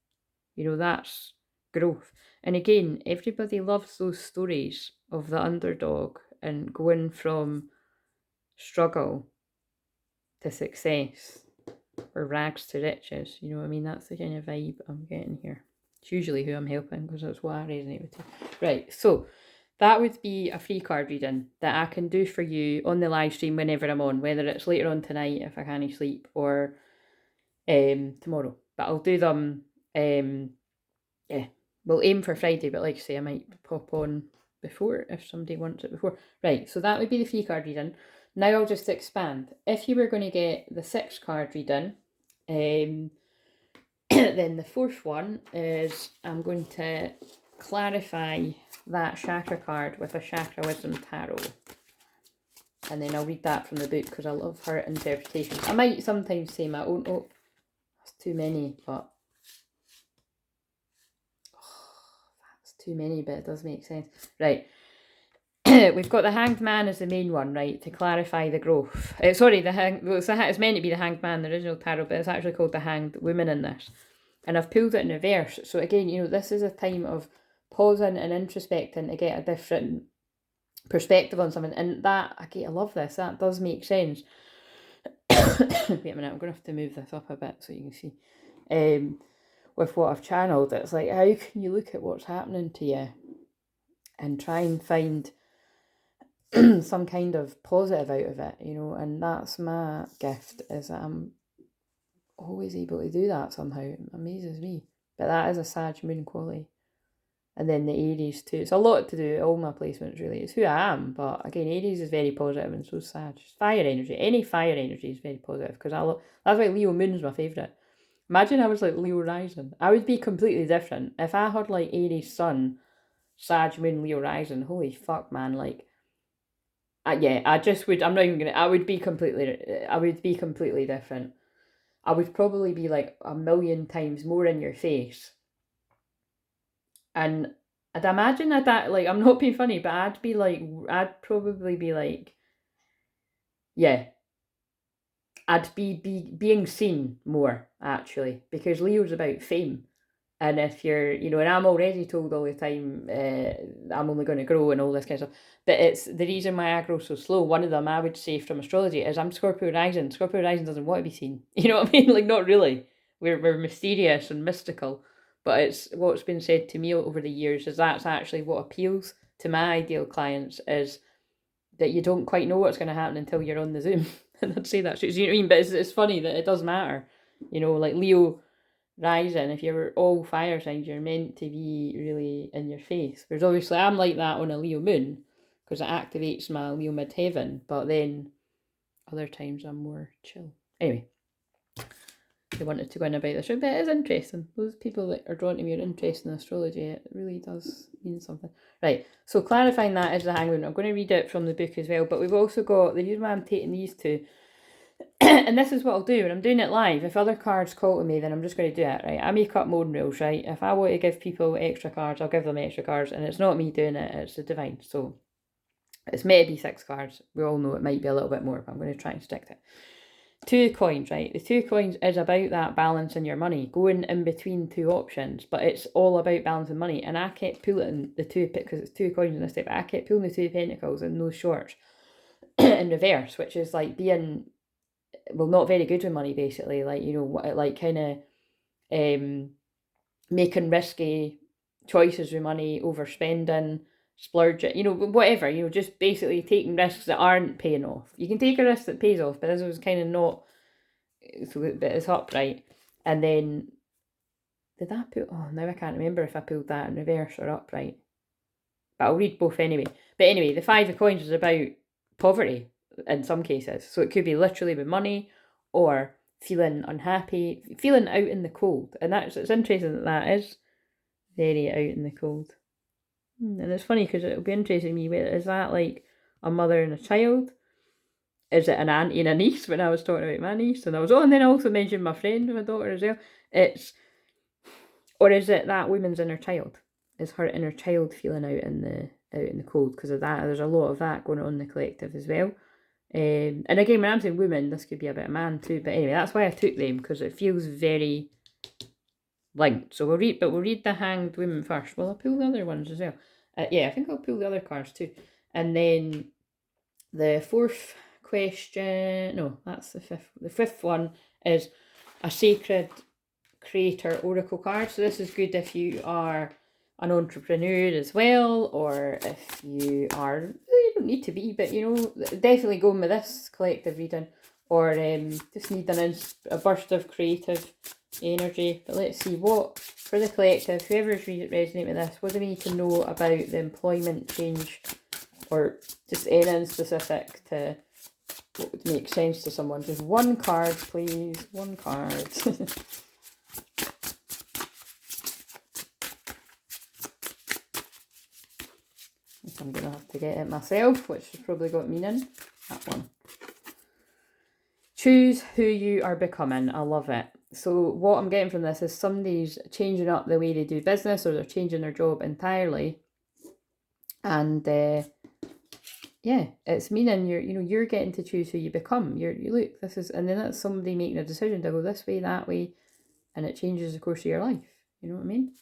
S1: You know, that's growth. And again, everybody loves those stories of the underdog and going from struggle to success, or rags to riches. You know what I mean? That's the kind of vibe I'm getting here. It's usually who I'm helping because that's what I resonate with. Right, so that would be a free card reading that I can do for you on the live stream whenever I'm on, whether it's later on tonight if I can't sleep, or tomorrow. But I'll do them, yeah, we'll aim for Friday, but like I say, I might pop on before if somebody wants it before. Right, so that would be the free card reading. Now I'll just expand. If you were going to get the 6 card reading, then the 4th one is, I'm going to clarify that chakra card with a chakra wisdom tarot. And then I'll read that from the book because I love her interpretations. I might sometimes say my own. Oh, that's too many, but that's too many, but it does make sense. Right. We've got the Hanged Man as the main one, right, to clarify the growth. Sorry, it's meant to be the Hanged Man, the original tarot, but it's actually called the Hanged Woman in this. And I've pulled it in reverse. So again, you know, this is a time of pausing and introspecting to get a different perspective on something. And that, again, I love this. That does make sense. Wait a minute, I'm going to have to move this up a bit so you can see. With what I've channeled, it's like, how can you look at what's happening to you and try and find some kind of positive out of it, you know? And that's my gift, is that I'm always able to do that somehow. It amazes me. But that is a Sag moon quality. And then the Aries too. It's a lot to do with all my placements, really. It's who I am. But again, Aries is very positive, and so is Sag. Fire energy. Any fire energy is very positive. Because that's why Leo moon's my favourite. Imagine I was like Leo rising. I would be completely different. If I had like Aries sun, Sag moon, Leo rising, holy fuck, man. Like, yeah, I just would, I'm not even going to, I would be completely different. I would probably be like a million times more in your face. And I'd imagine like, I'm not being funny, but I'd probably be like, yeah, I'd be being seen more, actually, because Leo's about fame. And if you're, you know, and I'm already told all the time, I'm only going to grow and all this kind of stuff. But it's the reason why I grow so slow. One of them I would say from astrology is I'm Scorpio rising. Scorpio rising doesn't want to be seen. You know what I mean? Like, not really. We're mysterious and mystical. But it's what's been said to me over the years is that's actually what appeals to my ideal clients, is that you don't quite know what's going to happen until you're on the Zoom. And I'd say that. You know what I mean? But it's funny that it does matter. You know, like Leo rising, if you're all fire signs, you're meant to be really in your face. Whereas obviously I'm like that on a Leo moon because it activates my Leo midheaven, but then other times I'm more chill. Anyway, I wanted to go in about this, but it is interesting. Those people that are drawn to me are interested in astrology. It really does mean something. Right, so clarifying that is the Hangman. I'm going to read it from the book as well, but we've also got, the reason why I'm taking these two, and this is what I'll do, and I'm doing it live. If other cards call to me, then I'm just going to do it, right? I make up my own rules, right? If I want to give people extra cards, I'll give them extra cards, and it's not me doing it, it's the divine. So it's maybe 6 cards. We all know it might be a little bit more, but I'm going to try and stick to it. 2 coins, right? The 2 coins is about that balance in your money, going in between 2 options, but it's all about balancing money. And I kept pulling the 2, because it's 2 coins in this type, I kept pulling the 2 pentacles and those shorts. in reverse, which is like being, well, not very good with money, basically. Like, you know, like kind of making risky choices with money, overspending, splurging, you know, whatever, you know, just basically taking risks that aren't paying off. You can take a risk that pays off, but this was kind of not, so that it's upright. And then, did I put, oh, now I can't remember if I pulled that in reverse or upright. But I'll read both anyway. But anyway, the 5 of coins is about poverty in some cases. So it could be literally with money, or feeling unhappy, feeling out in the cold. And it's interesting that is very out in the cold. And it's funny because it'll be interesting to me, is that like a mother and a child? Is it an auntie and a niece when I was talking about my niece? And and then I also mentioned my friend, my daughter as well. Or is it that woman's inner child? Is her inner child feeling out in the cold because of that? There's a lot of that going on in the collective as well. And again, when I'm saying woman, this could be a bit of man too. But anyway, that's why I took them, because it feels very linked. So we'll read the Hanged Woman first. Well, I'll pull the other ones as well. Yeah, I think I'll pull the other cards too. And then the fourth question, no, that's the fifth. The fifth one is a Sacred Creator Oracle card. So this is good if you are an entrepreneur as well, or if you are, you don't need to be, but you know, definitely going with this collective reading, or just need a burst of creative energy. But let's see, what for the collective, whoever's resonating with this, what do we need to know about the employment change, or just anything specific to what would make sense to someone? Just one card, please. One card. I'm going to have to get it myself, which has probably got meaning. That one. Choose who you are becoming. I love it. So what I'm getting from this is somebody's changing up the way they do business, or they're changing their job entirely. And yeah, it's meaning you're getting to choose who you become. You look, and then that's somebody making a decision to go this way, that way, and it changes the course of your life. You know what I mean?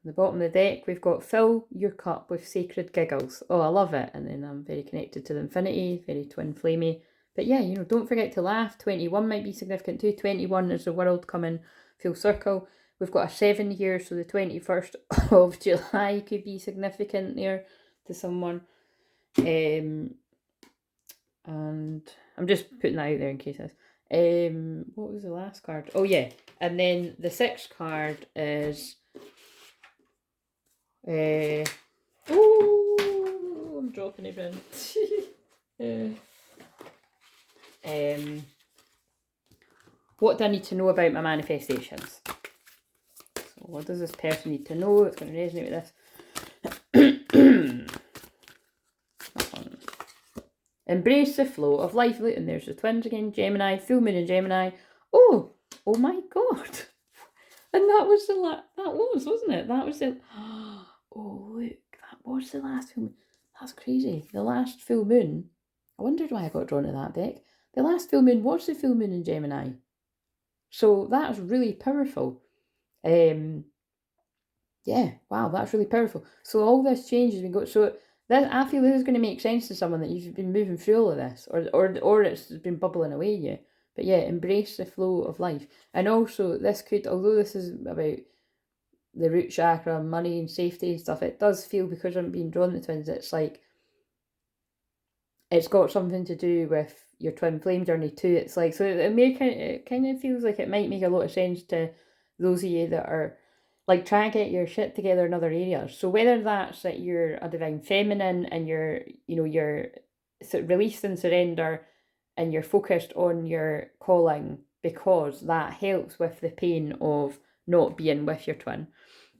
S1: At the bottom of the deck, we've got fill your cup with sacred giggles. Oh, I love it. And then I'm very connected to the infinity, very twin flamey. But yeah, don't forget to laugh. 21 might be significant too. 21 is the world coming full circle. We've got a 7 here, so the 21st of July could be significant there to someone. And I'm just putting that out there in case what was the last card? Oh yeah, and then the 6th card is oh, I'm dropping it in. What do I need to know about my manifestations? So what does this person need to know? It's going to resonate with this. Embrace the flow of life. And there's the twins again, Gemini, full moon in Gemini. Oh my God. And that was wasn't it? That was the, oh look, that was the last full moon. That's crazy. The last full moon. I wondered why I got drawn to that deck. The last full moon was the full moon in Gemini. So that's really powerful. Yeah, wow, that's really powerful. So all this change has been going, so that, I feel this is going to make sense to someone that you've been moving through all of this, or it's been bubbling away you. But yeah, embrace the flow of life. And also this could, although this is about the root chakra, money and safety and stuff, it does feel, because I'm being drawn to twins, it's like, it's got something to do with your twin flame journey too. It's like, so it kind of feels like it might make a lot of sense to those of you that are like trying to get your shit together in other areas. So whether that's that you're a divine feminine and you're released and surrender and you're focused on your calling, because that helps with the pain of not being with your twin.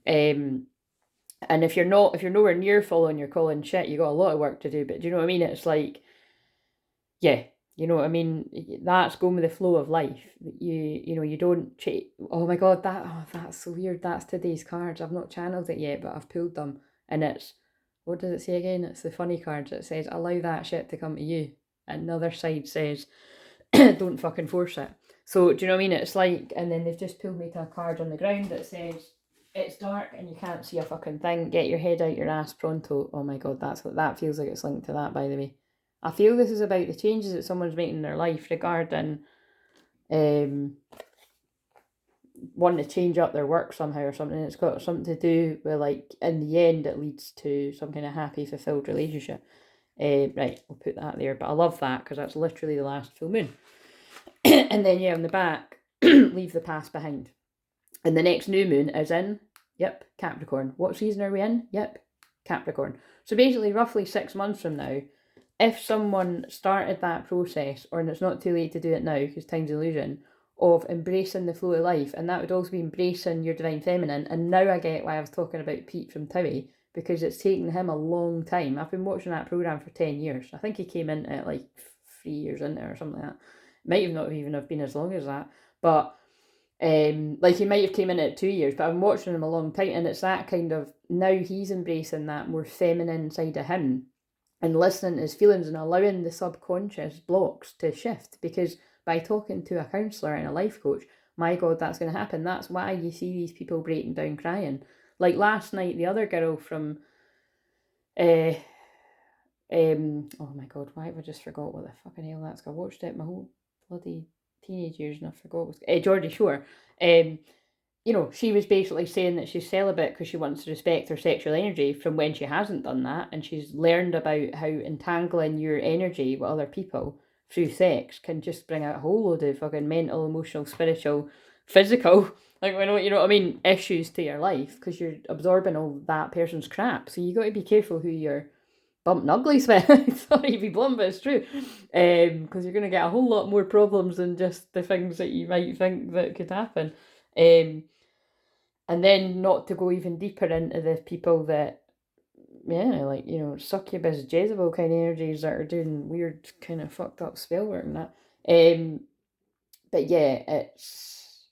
S1: And if you're nowhere near following your calling, shit, you got a lot of work to do. But do you know what I mean? It's like, yeah, you know what I mean? That's going with the flow of life. You don't oh my God, that's so weird. That's today's cards. I've not channeled it yet, but I've pulled them. And it's, what does it say again? It's the funny cards. It says, allow that shit to come to you. And the other side says, don't fucking force it. So do you know what I mean? It's like, and then they've just pulled me to a card on the ground that says, it's dark and you can't see a fucking thing. Get your head out your ass pronto. Oh my God, that feels like it's linked to that, by the way. I feel this is about the changes that someone's making in their life regarding wanting to change up their work somehow or something. It's got something to do with, like, in the end it leads to some kind of happy, fulfilled relationship. Right, we'll put that there. But I love that because that's literally the last full moon. And then, yeah, on the back, leave the past behind. And the next new moon is in, yep, Capricorn. What season are we in? Yep, Capricorn. So basically, roughly 6 months from now, if someone started that process, and it's not too late to do it now because time's illusion, of embracing the flow of life, and that would also be embracing your divine feminine. And now I get why I was talking about Pete from Towie, because it's taken him a long time. I've been watching that programme for 10 years. I think he came in at like 3 years into it or something like that. Might have not even have been as long as that, but like he might have came in at 2 years, but I've been watching him a long time, and it's that kind of, now he's embracing that more feminine side of him and listening to his feelings and allowing the subconscious blocks to shift, because by talking to a counsellor and a life coach, my God, that's going to happen. That's why you see these people breaking down crying. Like last night, the other girl from oh my God, why have I just forgot what the fucking hell that's called? I watched it my whole bloody teenage years and I forgot what Geordie Shore. You know, she was basically saying that she's celibate because she wants to respect her sexual energy from when she hasn't done that, and she's learned about how entangling your energy with other people through sex can just bring out a whole load of fucking mental, emotional, spiritual, physical, like, you know what I mean, issues to your life, because you're absorbing all that person's crap. So you got to be careful who you're bumping uglies with. Sorry to be blunt, but it's true. Because you're going to get a whole lot more problems than just the things that you might think that could happen. And then not to go even deeper into the people that, yeah, like, you know, succubus, Jezebel kind of energies that are doing weird kind of fucked up spell work and that. But yeah, it's,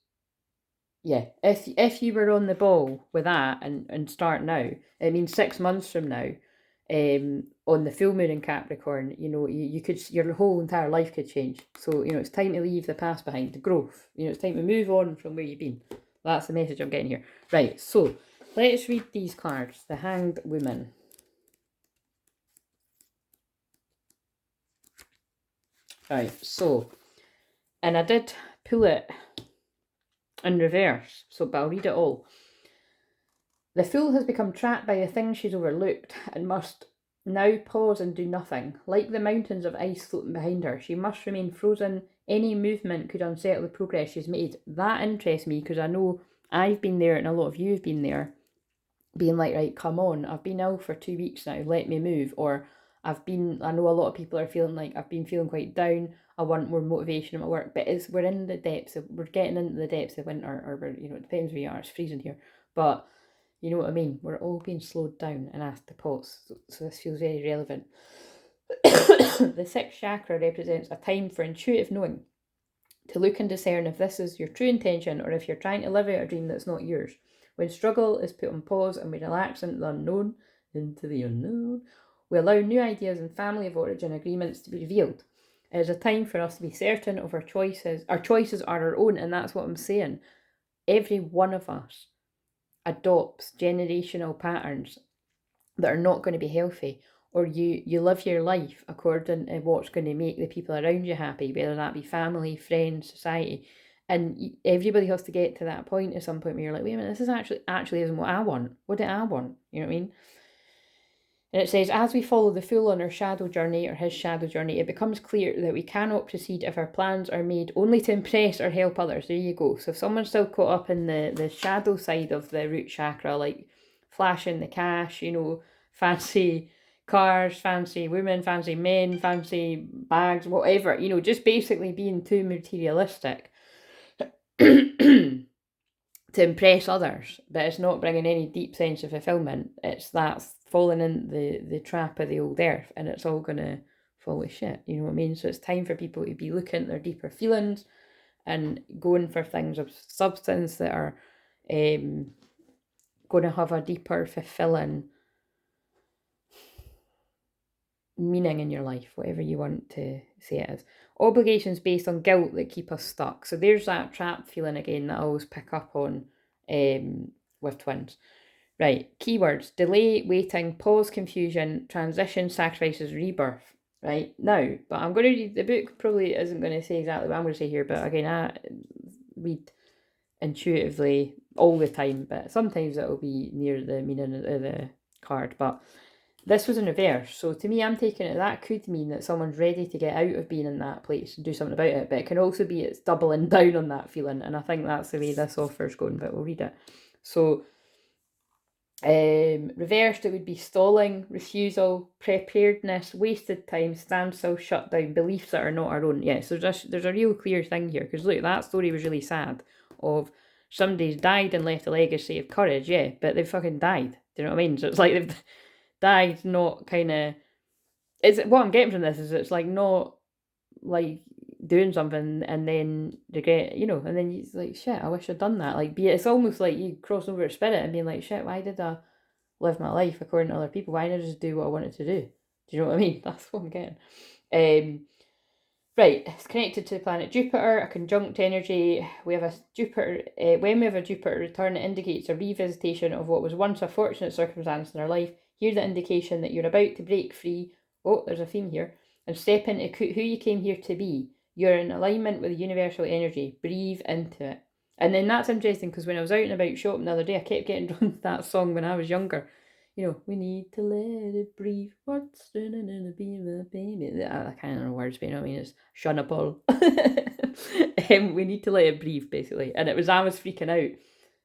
S1: yeah, if you were on the ball with that and start now, I mean 6 months from now, on the full moon in Capricorn, you know, you could, your whole entire life could change. So, you know, it's time to leave the past behind, the growth. You know, it's time to move on from where you've been. That's the message I'm getting here. Right, so let's read these cards. The Hanged Woman. Right, so, and I did pull it in reverse, so, but I'll read it all. The fool has become trapped by the things she's overlooked and must now pause and do nothing. Like the mountains of ice floating behind her, she must remain frozen. Any movement could unsettle the progress she's made. That interests me because I know I've been there and a lot of you have been there, being like, right, come on, I've been ill for 2 weeks now, let me move. Or I know a lot of people are feeling like, I've been feeling quite down, I want more motivation at my work. But we're in the depths of, we're getting into the depths of winter, or we're, you know, it depends where you are, it's freezing here. But you know what I mean? We're all being slowed down and asked to pause. So this feels very relevant. The sixth chakra represents a time for intuitive knowing, to look and discern if this is your true intention or if you're trying to live out a dream that's not yours. When struggle is put on pause and we relax into the unknown, we allow new ideas and family of origin agreements to be revealed. It is a time for us to be certain of our choices. Our choices are our own, and that's what I'm saying. Every one of us adopts generational patterns that are not going to be healthy, or you live your life according to what's going to make the people around you happy, whether that be family, friends, society. And everybody has to get to that point at some point where you're like, wait a minute, this is actually isn't what I want. What do I want? You know what I mean? And it says, as we follow the fool on her shadow journey, or his shadow journey, it becomes clear that we cannot proceed if our plans are made only to impress or help others. There you go. So if someone's still caught up in the shadow side of the root chakra, like flashing the cash, you know, fancy cars, fancy women, fancy men, fancy bags, whatever, you know, just basically being too materialistic to impress others, but it's not bringing any deep sense of fulfillment. It's that's falling in the trap of the old earth, and it's all going to fall to shit, you know what I mean? So it's time for people to be looking at their deeper feelings and going for things of substance that are going to have a deeper, fulfilling meaning in your life, whatever you want to say it is. Obligations based on guilt that keep us stuck. So there's that trap feeling again that I always pick up on with twins. Right, keywords: delay, waiting, pause, confusion, transition, sacrifices, rebirth. right now. But I'm going to read the book. Probably isn't going to say exactly what I'm going to say here, but again, I read intuitively all the time, but sometimes it'll be near the meaning of the card. But this was in reverse, so to me, I'm taking it that could mean that someone's ready to get out of being in that place and do something about it, but it can also be it's doubling down on that feeling, and I think that's the way this offer's going, but we'll read it. So reversed, it would be stalling, refusal, preparedness, wasted time, standstill, shutdown, beliefs that are not our own. Yeah, so there's a real clear thing here, because look, that story was really sad of somebody's died and left a legacy of courage, yeah, but they've fucking died. Do you know what I mean? So it's like they've died, not kind of. It's what I'm getting from this is it's like not like doing something and then regret, you know, and then it's like, shit, I wish I'd done that. Like, it's almost like you cross over to spirit and being like, shit, why did I live my life according to other people? Why didn't I just do what I wanted to do? Do you know what I mean? That's what I'm getting. Right, it's connected to the planet Jupiter, a conjunct energy. We have a Jupiter, when we have a Jupiter return, it indicates a revisitation of what was once a fortunate circumstance in our life. Here's the indication that you're about to break free. Oh, there's a theme here. And step into who you came here to be. You're in alignment with the universal energy. Breathe into it. And then that's interesting because when I was out and about shopping the other day, I kept getting drawn to that song when I was younger. You know, we need to let it breathe. What's in the beam of baby? I can't remember words, but you know what I mean? It's Shunapol. We need to let it breathe, basically. And it was, I was freaking out,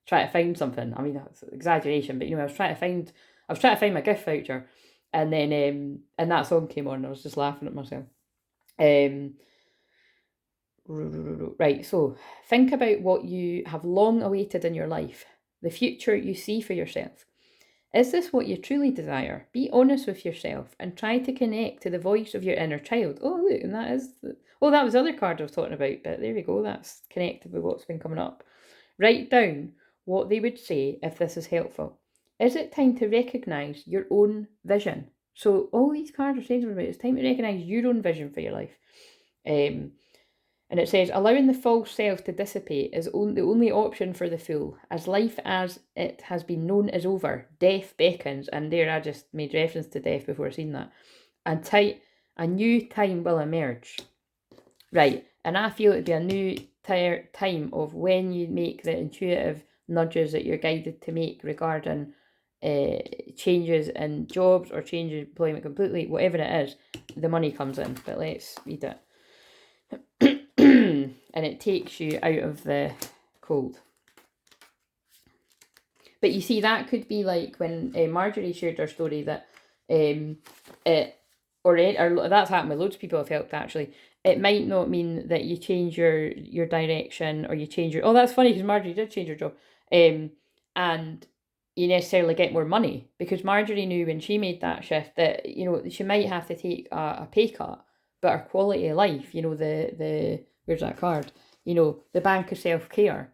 S1: trying to find something. I mean, that's an exaggeration, but you know, I was trying to find my gift voucher. And then, and that song came on, and I was just laughing at myself. Right, so think about what you have long awaited in your life, the future you see for yourself. Is this what you truly desire? Be honest with yourself and try to connect to the voice of your inner child. Oh, look, and that is... that was the other card I was talking about, but there we go. That's connected with what's been coming up. Write down what they would say if this is helpful. Is it time to recognise your own vision? So all these cards are saying about it's time to recognise your own vision for your life. And it says, allowing the false self to dissipate is the only option for the fool. As life as it has been known is over, death beckons. And there I just made reference to death before I seen that. And a new time will emerge. Right, and I feel it'd be a new time of when you make the intuitive nudges that you're guided to make regarding changes in jobs or changes in employment completely, whatever it is, the money comes in. But let's read it. And it takes you out of the cold. But you see, that could be like when Marjorie shared her story that that's happened with loads of people I've helped actually. It might not mean that you change your direction or you change your... Oh, that's funny because Marjorie did change her job. And you necessarily get more money because Marjorie knew when she made that shift that, you know, she might have to take a pay cut, but her quality of life, you know, the where's that card? You know, the bank of self-care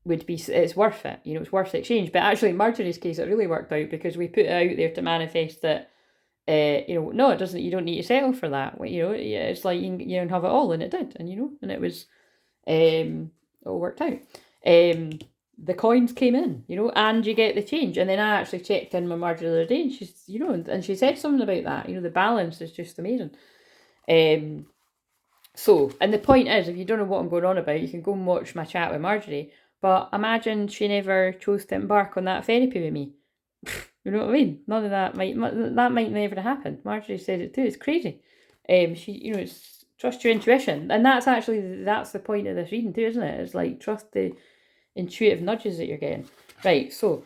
S1: would be, it's worth it. You know, it's worth the exchange. But actually, in Marjorie's case, it really worked out because we put it out there to manifest that, you know, no, it doesn't, you don't need to settle for that. You know, it's like you can have it all, and it did. And, you know, and it was, it all worked out. The coins came in, you know, and you get the change. And then I actually checked in with Marjorie the other day, and she's, you know, and she said something about that. You know, the balance is just amazing. So, and the point is, if you don't know what I'm going on about, you can go and watch my chat with Marjorie. But imagine she never chose to embark on that therapy with me. You know what I mean? None of that might never have happened. Marjorie said it too. It's crazy. She, you know, it's trust your intuition, and that's the point of this reading too, isn't it? It's like trust the intuitive nudges that you're getting. Right. So,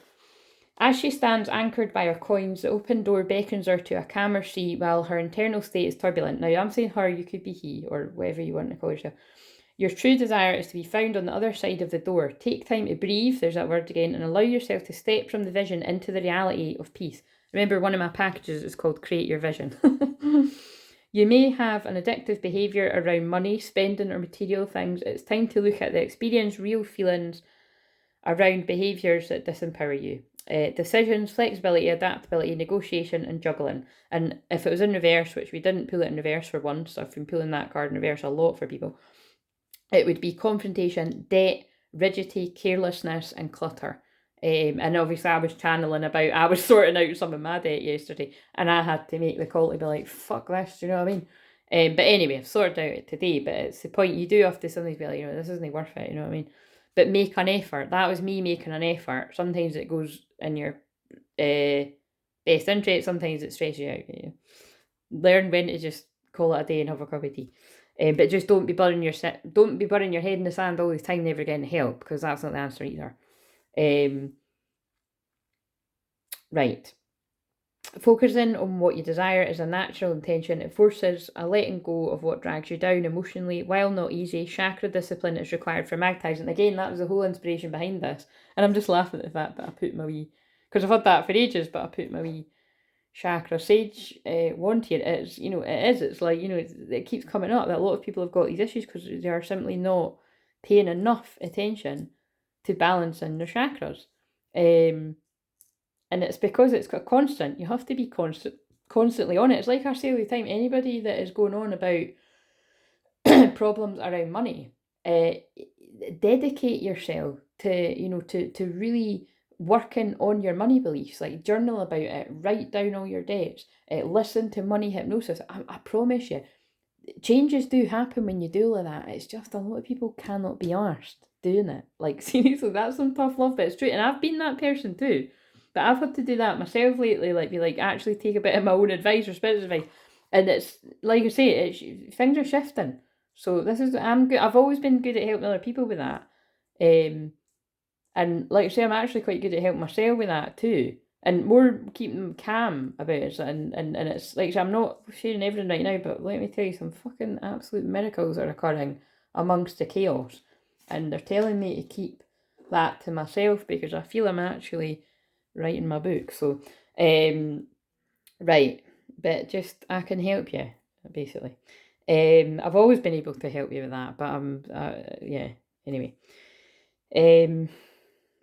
S1: as she stands anchored by her coins, the open door beckons her to a calmer sea while her internal state is turbulent. Now, I'm saying her, you could be he, or whatever you want to call yourself. Your true desire is to be found on the other side of the door. Take time to breathe, there's that word again, and allow yourself to step from the vision into the reality of peace. Remember, one of my packages is called Create Your Vision. You may have an addictive behaviour around money, spending, or material things. It's time to look at the experience, real feelings around behaviours that disempower you. Decisions, flexibility, adaptability, negotiation, and juggling. And if it was in reverse, which we didn't pull it in reverse for once, I've been pulling that card in reverse a lot for people, it would be confrontation, debt, rigidity, carelessness, and clutter. And obviously I was I was sorting out some of my debt yesterday, and I had to make the call to be like, fuck this, do you know what I mean? But anyway, I've sorted out it today, but it's the point, you do have to sometimes be like, this isn't worth it, you know what I mean? But make an effort. That was me making an effort. Sometimes it goes in your best interest, sometimes it stresses you out. You know? Learn when to just call it a day and have a cup of tea. But just don't be burying your head in the sand all the time, never getting help, because that's not the answer either. Right. Focusing on what you desire is a natural intention. It forces a letting go of what drags you down emotionally. While not easy, chakra discipline is required for magnetizing. Again, that was the whole inspiration behind this. And I'm just laughing at the fact that I put my wee... Because I've had that for ages, but I put my wee chakra sage wand here. It's, you know, it is. It's like, you know, it keeps coming up that a lot of people have got these issues because they are simply not paying enough attention to balancing their chakras. And it's because it's got constant. You have to be constantly on it. It's like I say all the time, anybody that is going on about problems around money, dedicate yourself to, you know, to really working on your money beliefs. Like, journal about it, write down all your debts, listen to money hypnosis. I promise you, changes do happen when you do all of that. It's just a lot of people cannot be arsed doing it. Like, seriously, that's some tough love, but it's true. And I've been that person too. But I've had to do that myself lately, like be like, actually take a bit of my own advice or spirit's advice. And it's, like I say, things are shifting. So this is, I'm good. I've always been good at helping other people with that. And like I say, I'm actually quite good at helping myself with that too. And more keeping them calm about it. And it's like, so I'm not sharing everything right now, but let me tell you, some fucking absolute miracles are occurring amongst the chaos. And they're telling me to keep that to myself because I feel I'm actually writing my book. So, right. But just, I can help you, basically. I've always been able to help you with that, but yeah, anyway.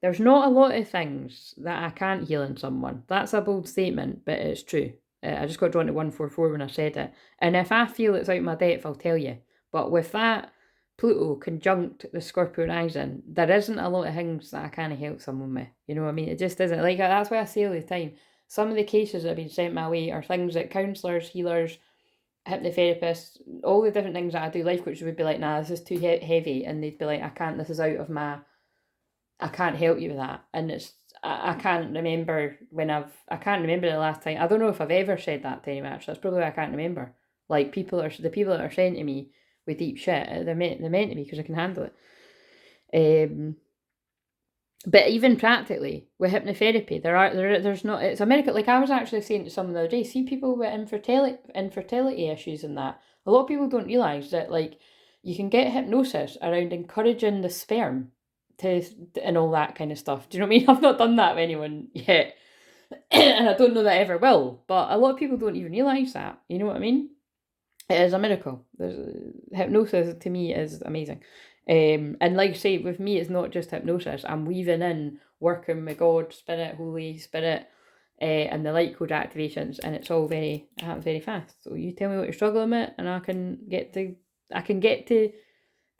S1: There's not a lot of things that I can't heal in someone. That's a bold statement, but it's true. I just got drawn to 144 when I said it. And if I feel it's out of my depth, I'll tell you. But with that Pluto conjunct the Scorpio rising, there isn't a lot of things that I can't help someone with. You know what I mean? It just isn't. Like, that's why I say all the time. Some of the cases that have been sent my way are things that counsellors, healers, hypnotherapists, all the different things that I do, life coaches would be like, nah, this is too heavy. And they'd be like, I can't, this is out of my... I can't help you with that. And it's, I can't remember I can't remember the last time. I don't know if I've ever said that to anyone, actually. That's probably why I can't remember. Like, the people that are sent to me with deep shit, they're meant to me because I can handle it. But even practically with hypnotherapy, there's not, it's a miracle. Like, I was actually saying to someone the other day, see people with infertility issues and that. A lot of people don't realise that, like, you can get hypnosis around encouraging the sperm and all that kind of stuff. Do you know what I mean? I've not done that with anyone yet. And I don't know that I ever will. But a lot of people don't even realise that. You know what I mean? It is a miracle. Hypnosis to me is amazing. And like I say, with me, it's not just hypnosis. I'm weaving in working with God, Spirit, Holy Spirit, and the light code activations, and it's all happens very fast. So you tell me what you're struggling with, and I can get to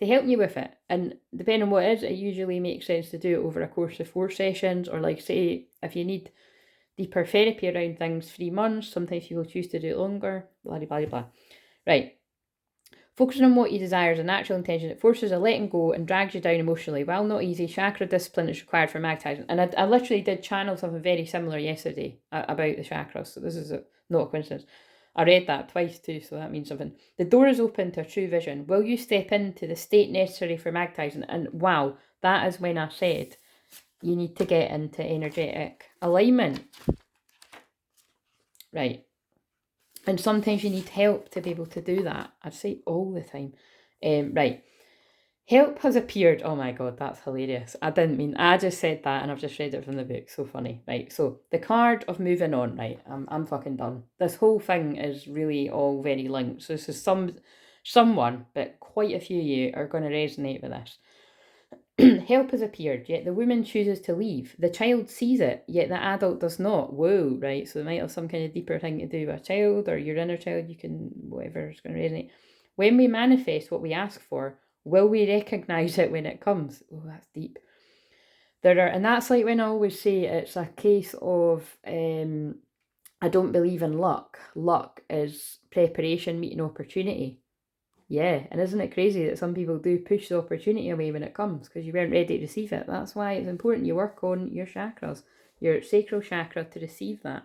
S1: help you with it. And depending on what it is, it usually makes sense to do it over a course of 4 sessions, or like, say, if you need deeper therapy around things, 3 months. Sometimes people choose to do it longer. Blah blah blah blah. Right. Focusing on what you desire is a natural intention. It forces a letting go and drags you down emotionally. While not easy, chakra discipline is required for magnetizing. And I literally did channel something very similar yesterday about the chakras. So this is not a coincidence. I read that twice too, so that means something. The door is open to a true vision. Will you step into the state necessary for magnetizing? And wow, that is when I said you need to get into energetic alignment. Right. And sometimes you need help to be able to do that. I say all the time. Right. Help has appeared. Oh my God, that's hilarious. I just said that and I've just read it from the book. So funny. Right. So the card of moving on. Right. I'm fucking done. This whole thing is really all very linked. So this is someone, but quite a few of you are going to resonate with this. Help has appeared, yet the woman chooses to leave. The child sees it, yet the adult does not. Whoa, right? So they might have some kind of deeper thing to do with a child or your inner child. You can, whatever is going to resonate. When we manifest what we ask for, will we recognise it when it comes? Oh, that's deep. And that's like when I always say it's a case of, I don't believe in luck. Luck is preparation meeting opportunity. Yeah, and isn't it crazy that some people do push the opportunity away when it comes because you weren't ready to receive it? That's why it's important you work on your chakras, your sacral chakra, to receive that.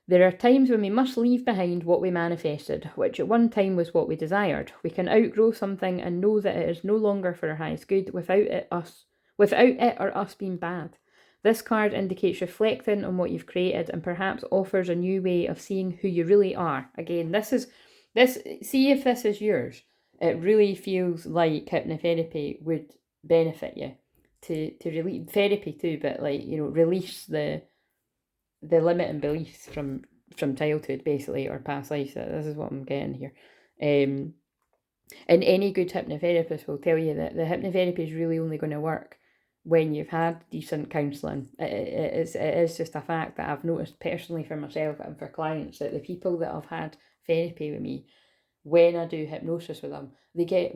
S1: There are times when we must leave behind what we manifested, which at one time was what we desired. We can outgrow something and know that it is no longer for our highest good without it or us being bad. This card indicates reflecting on what you've created and perhaps offers a new way of seeing who you really are. Again, see if this is yours. It really feels like hypnotherapy would benefit you to release therapy too, but like, release the limiting beliefs from childhood, basically, or past lives. This is what I'm getting here. And any good hypnotherapist will tell you that the hypnotherapy is really only going to work when you've had decent counselling. It is just a fact that I've noticed personally for myself and for clients, that the people that have had therapy with me, when I do hypnosis with them, they get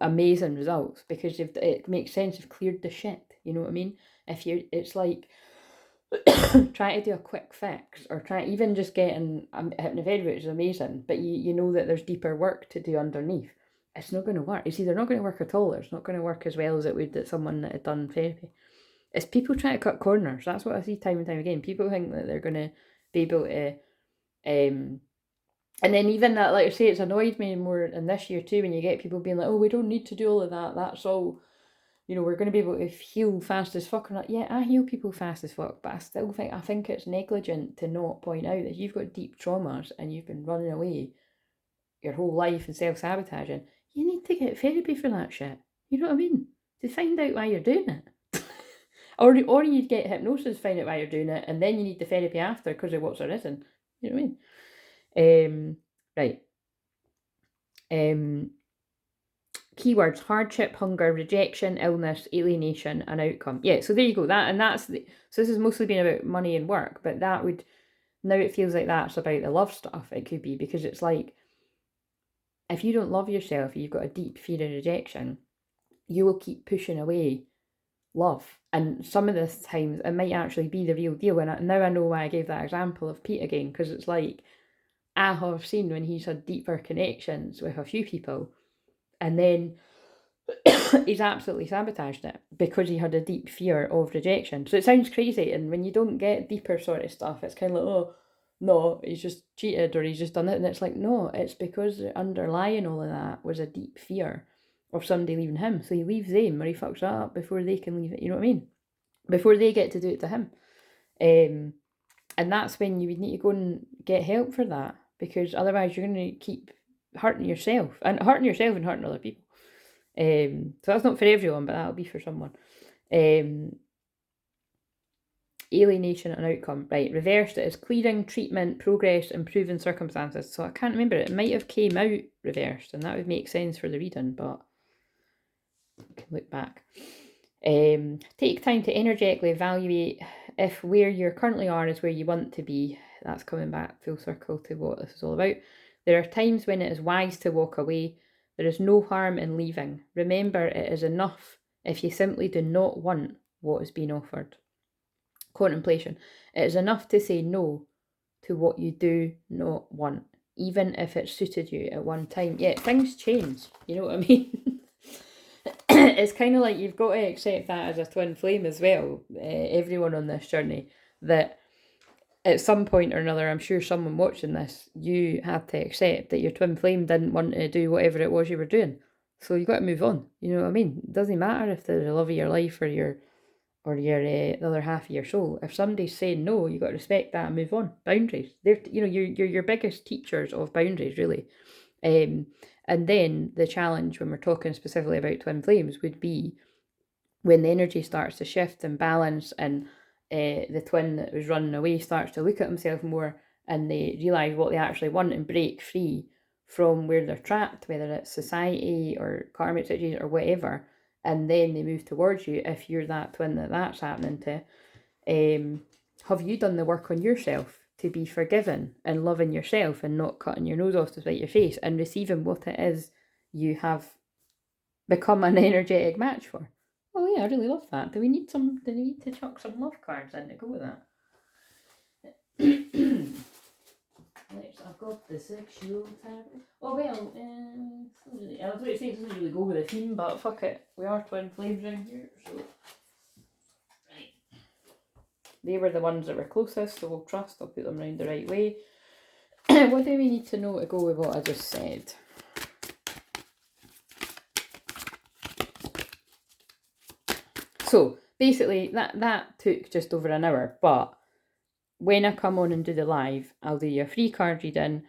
S1: amazing results because it makes sense. They've cleared the shit. You know what I mean? It's like try to do a quick fix, or try even just getting hypnotherapy, which is amazing, but you know that there's deeper work to do underneath. It's not going to work. It's either not going to work at all, or it's not going to work as well as it would that someone that had done therapy. It's people trying to cut corners. That's what I see time and time again. People think that they're going to be able to, and then even that, like I say, it's annoyed me more in this year too, when you get people being like, oh, we don't need to do all of that. That's all, we're going to be able to heal fast as fuck. Or not. Yeah, I heal people fast as fuck, but I think it's negligent to not point out that you've got deep traumas and you've been running away your whole life and self-sabotaging. You need to get therapy for that shit. You know what I mean? To find out why you're doing it. or you'd get hypnosis, find out why you're doing it, and then you need the therapy after because of what's arisen. You know what I mean? Right. Keywords: hardship, hunger, rejection, illness, alienation, and outcome. Yeah, so there you go. So this has mostly been about money and work, but now it feels like that's about the love stuff. It could be because it's like, if you don't love yourself, you've got a deep fear of rejection, you will keep pushing away love. And some of the times it might actually be the real deal. And now I know why I gave that example of Pete again, because it's like, I have seen when he's had deeper connections with a few people, and then he's absolutely sabotaged it because he had a deep fear of rejection. So it sounds crazy, and when you don't get deeper sort of stuff, it's kind of like, oh, no, he's just cheated or he's just done it. And it's like, no, it's because underlying all of that was a deep fear of somebody leaving him. So he leaves them, or he fucks that up before they can leave it, you know what I mean? Before they get to do it to him. And that's when you would need to go and get help for that, because otherwise you're going to keep hurting yourself and hurting other people. So that's not for everyone, but that'll be for someone. Alienation and outcome. Right, reversed it is clearing, treatment, progress, improving circumstances. So I can't remember, it might have came out reversed, and that would make sense for the reading, but I can look back. Take time to energetically evaluate if where you currently are is where you want to be. That's coming back full circle to what this is all about. There are times when it is wise to walk away. There is no harm in leaving. Remember, it is enough if you simply do not want what is being offered. Contemplation. It is enough to say no to what you do not want, even if it suited you at one time. Yeah, things change. You know what I mean? It's kind of like you've got to accept that as a twin flame as well. Everyone on this journey, that at some point or another, I'm sure someone watching this, you had to accept that your twin flame didn't want to do whatever it was you were doing. So you got to move on. You know what I mean? It doesn't matter if they're the love of your life or your the other half of your soul. If somebody's saying no, you got to respect that and move on. Boundaries. They're you're your biggest teachers of boundaries, really. And then the challenge when we're talking specifically about twin flames would be when the energy starts to shift and balance, and the twin that was running away starts to look at himself more, and they realise what they actually want and break free from where they're trapped, whether it's society or karmic situations or whatever, and then they move towards you. If you're that twin that's happening to, have you done the work on yourself to be forgiven and loving yourself and not cutting your nose off to spite your face and receiving what it is you have become an energetic match for? Oh yeah, I really love that. Do we need to chuck some love cards in to go with that? I've got the sexual type. Oh well, I was going to say it doesn't really go with the theme, but fuck it. We are twin flames around here, so. Right. They were the ones that were closest, so we'll trust I'll put them round the right way. What do we need to know to go with what I just said? So basically that took just over an hour, but when I come on and do the live, I'll do you a free card reading,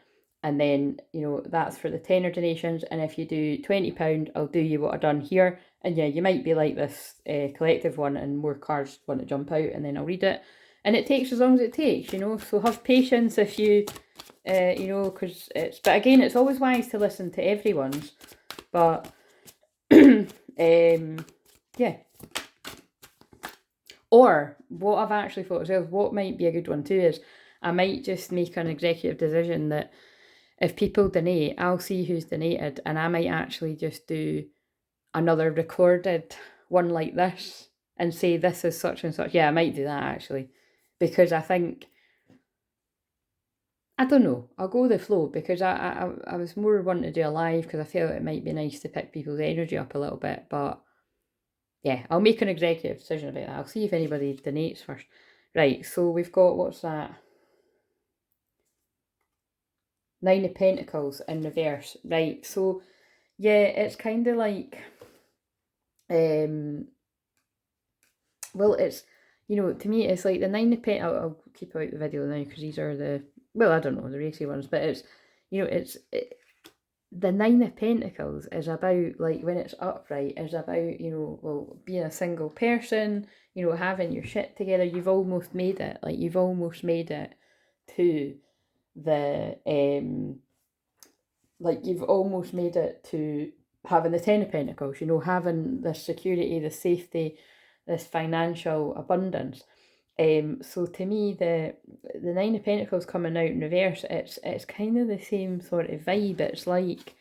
S1: and then, you know, that's for the tenner donations, and if you do £20, I'll do you what I've done here, and yeah, you might be like this collective one and more cards want to jump out, and then I'll read it, and it takes as long as it takes, you know, so have patience if you, you know, because but again, it's always wise to listen to everyone's, but, yeah. Or what I've actually thought as well, what might be a good one too, is I might just make an executive decision that if people donate, I'll see who's donated, and I might actually just do another recorded one like this and say this is such and such. Yeah, I might do that actually, because I think, I don't know, I'll go with the flow, because I was more wanting to do a live because I felt it might be nice to pick people's energy up a little bit, but yeah, I'll make an executive decision about that. I'll see if anybody donates first. Right, so we've got, what's that? 9 of Pentacles in reverse. Right, so yeah, it's kind of like, well, it's, you know, to me, it's like the 9 of Pentacles. I'll keep out the video now because these are the, well, I don't know, the racy ones, but it's, you know, the 9 of Pentacles is about, like, when it's upright, is about, you know, well, being a single person, you know, having your shit together. You've almost made it. Like, you've almost made it to the, like, you've almost made it to having the 10 of Pentacles, you know, having this security, this safety, this financial abundance. So to me, the 9 of Pentacles coming out in reverse, it's kind of the same sort of vibe. It's like,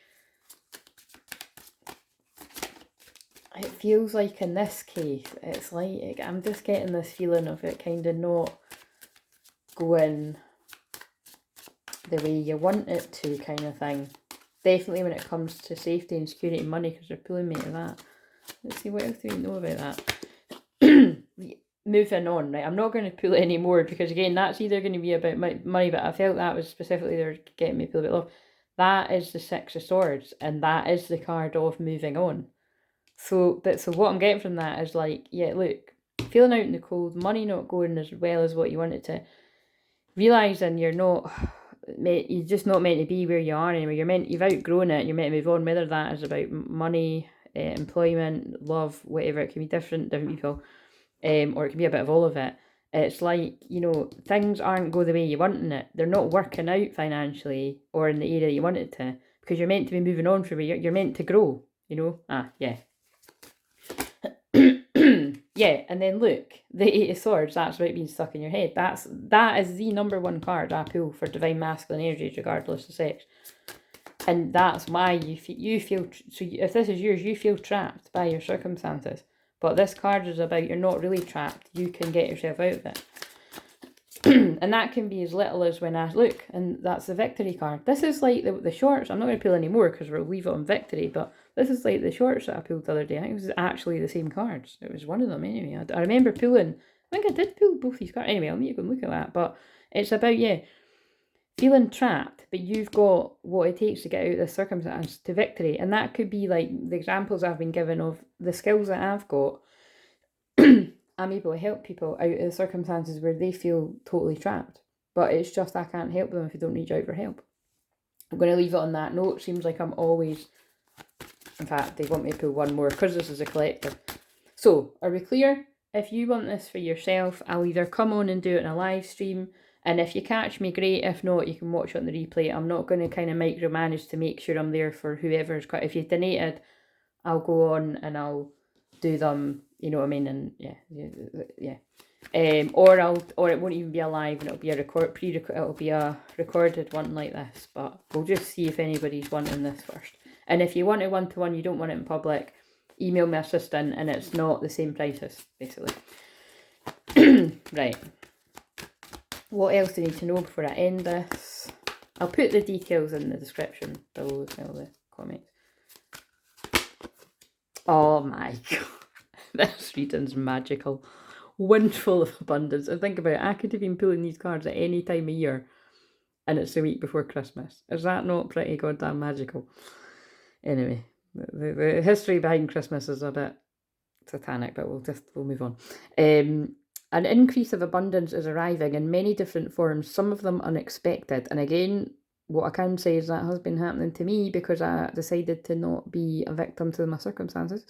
S1: it feels like in this case, it's like, I'm just getting this feeling of it kind of not going the way you want it to, kind of thing. Definitely when it comes to safety and security and money, because they're pulling me to that. Let's see, what else do we know about that? Moving on, right? I'm not going to pull it anymore because, again, that's either going to be about money, but I felt that was specifically they were getting me to pull a bit off. That is the Six of Swords, and that is the card of moving on. So what I'm getting from that is, like, yeah, look, feeling out in the cold, money not going as well as what you wanted to, realising you're just not meant to be where you are anymore. You've outgrown it, you're meant to move on, whether that is about money, employment, love, whatever. It can be different people. Or it can be a bit of all of it. It's like, you know, things aren't going the way you want in it. They're not working out financially or in the area you want it to, because you're meant to be moving on from where you're meant to grow, you know? Yeah. Yeah, and then look, the Eight of Swords, that's about being stuck in your head. That is the number one card I pull for divine masculine energies, regardless of sex. And that's why you feel, so if this is yours, you feel trapped by your circumstances. But this card is about, you're not really trapped. You can get yourself out of it. And that can be as little as when I look, and that's the victory card. This is like the shorts. I'm not going to pull any more because we'll leave it on victory, but this is like the shorts that I pulled the other day. I think it was actually the same cards. It was one of them anyway. I remember pulling, I think I did pull both these cards. Anyway, I'll need to go and look at that. But it's about, yeah, feeling trapped, but you've got what it takes to get out of this circumstance to victory. And that could be like the examples I've been given of the skills that I've got. I'm able to help people out of the circumstances where they feel totally trapped. But it's just I can't help them if they don't reach out for help. I'm going to leave it on that note. Seems like I'm always... In fact, they want me to pull one more because this is a collective. So, are we clear? If you want this for yourself, I'll either come on and do it in a live stream, and if you catch me, great. If not, you can watch it on the replay. I'm not going to kind of micromanage to make sure I'm there for whoever's... If you've donated, I'll go on and I'll do them, you know what I mean? And yeah. Or it won't even be a live, and it'll be it'll be a recorded one like this. But we'll just see if anybody's wanting this first. And if you want it one-to-one, you don't want it in public, email my assistant and it's not the same prices, basically. Right. What else do you need to know before I end this? I'll put the details in the description below as well, the comments. Oh my god. This reading's magical. Windful of abundance. And think about it, I could have been pulling these cards at any time of year and it's the week before Christmas. Is that not pretty goddamn magical? Anyway, the history behind Christmas is a bit satanic, but we'll move on. An increase of abundance is arriving in many different forms, some of them unexpected. And again, what I can say is that has been happening to me because I decided to not be a victim to my circumstances.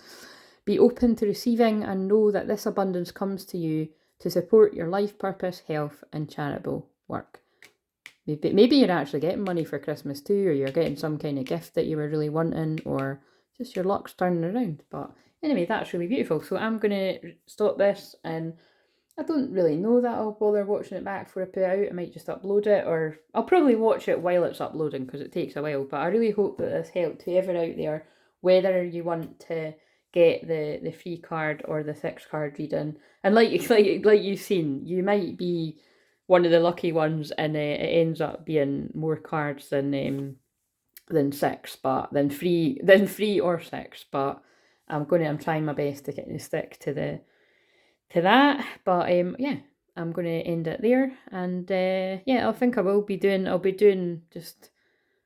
S1: Be open to receiving and know that this abundance comes to you to support your life purpose, health, and charitable work. Maybe you're actually getting money for Christmas too, or you're getting some kind of gift that you were really wanting, or just your luck's turning around. But anyway, that's really beautiful. So I'm going to stop this, and I don't really know that I'll bother watching it back before I put it out. I might just upload it, or I'll probably watch it while it's uploading because it takes a while. But I really hope that this helped whoever out there, whether you want to get the free card or the 6-card reading. And like you've seen, you might be one of the lucky ones, and it ends up being more cards than 6, but than 3 or 6. But I'm trying my best to kind of stick to that. But yeah, I'm going to end it there, and yeah, I think I'll be doing just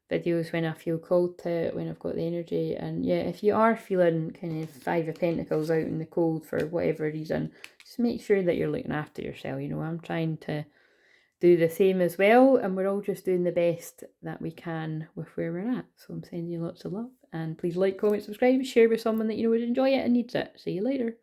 S1: videos when I feel called to it, when I've got the energy. And yeah, if you are feeling kind of 5 of Pentacles out in the cold for whatever reason, just make sure that you're looking after yourself. You know, I'm trying to do the same as well, and we're all just doing the best that we can with where we're at. So I'm sending you lots of love, and please like, comment, subscribe, share with someone that you know would enjoy it and needs it. See you later.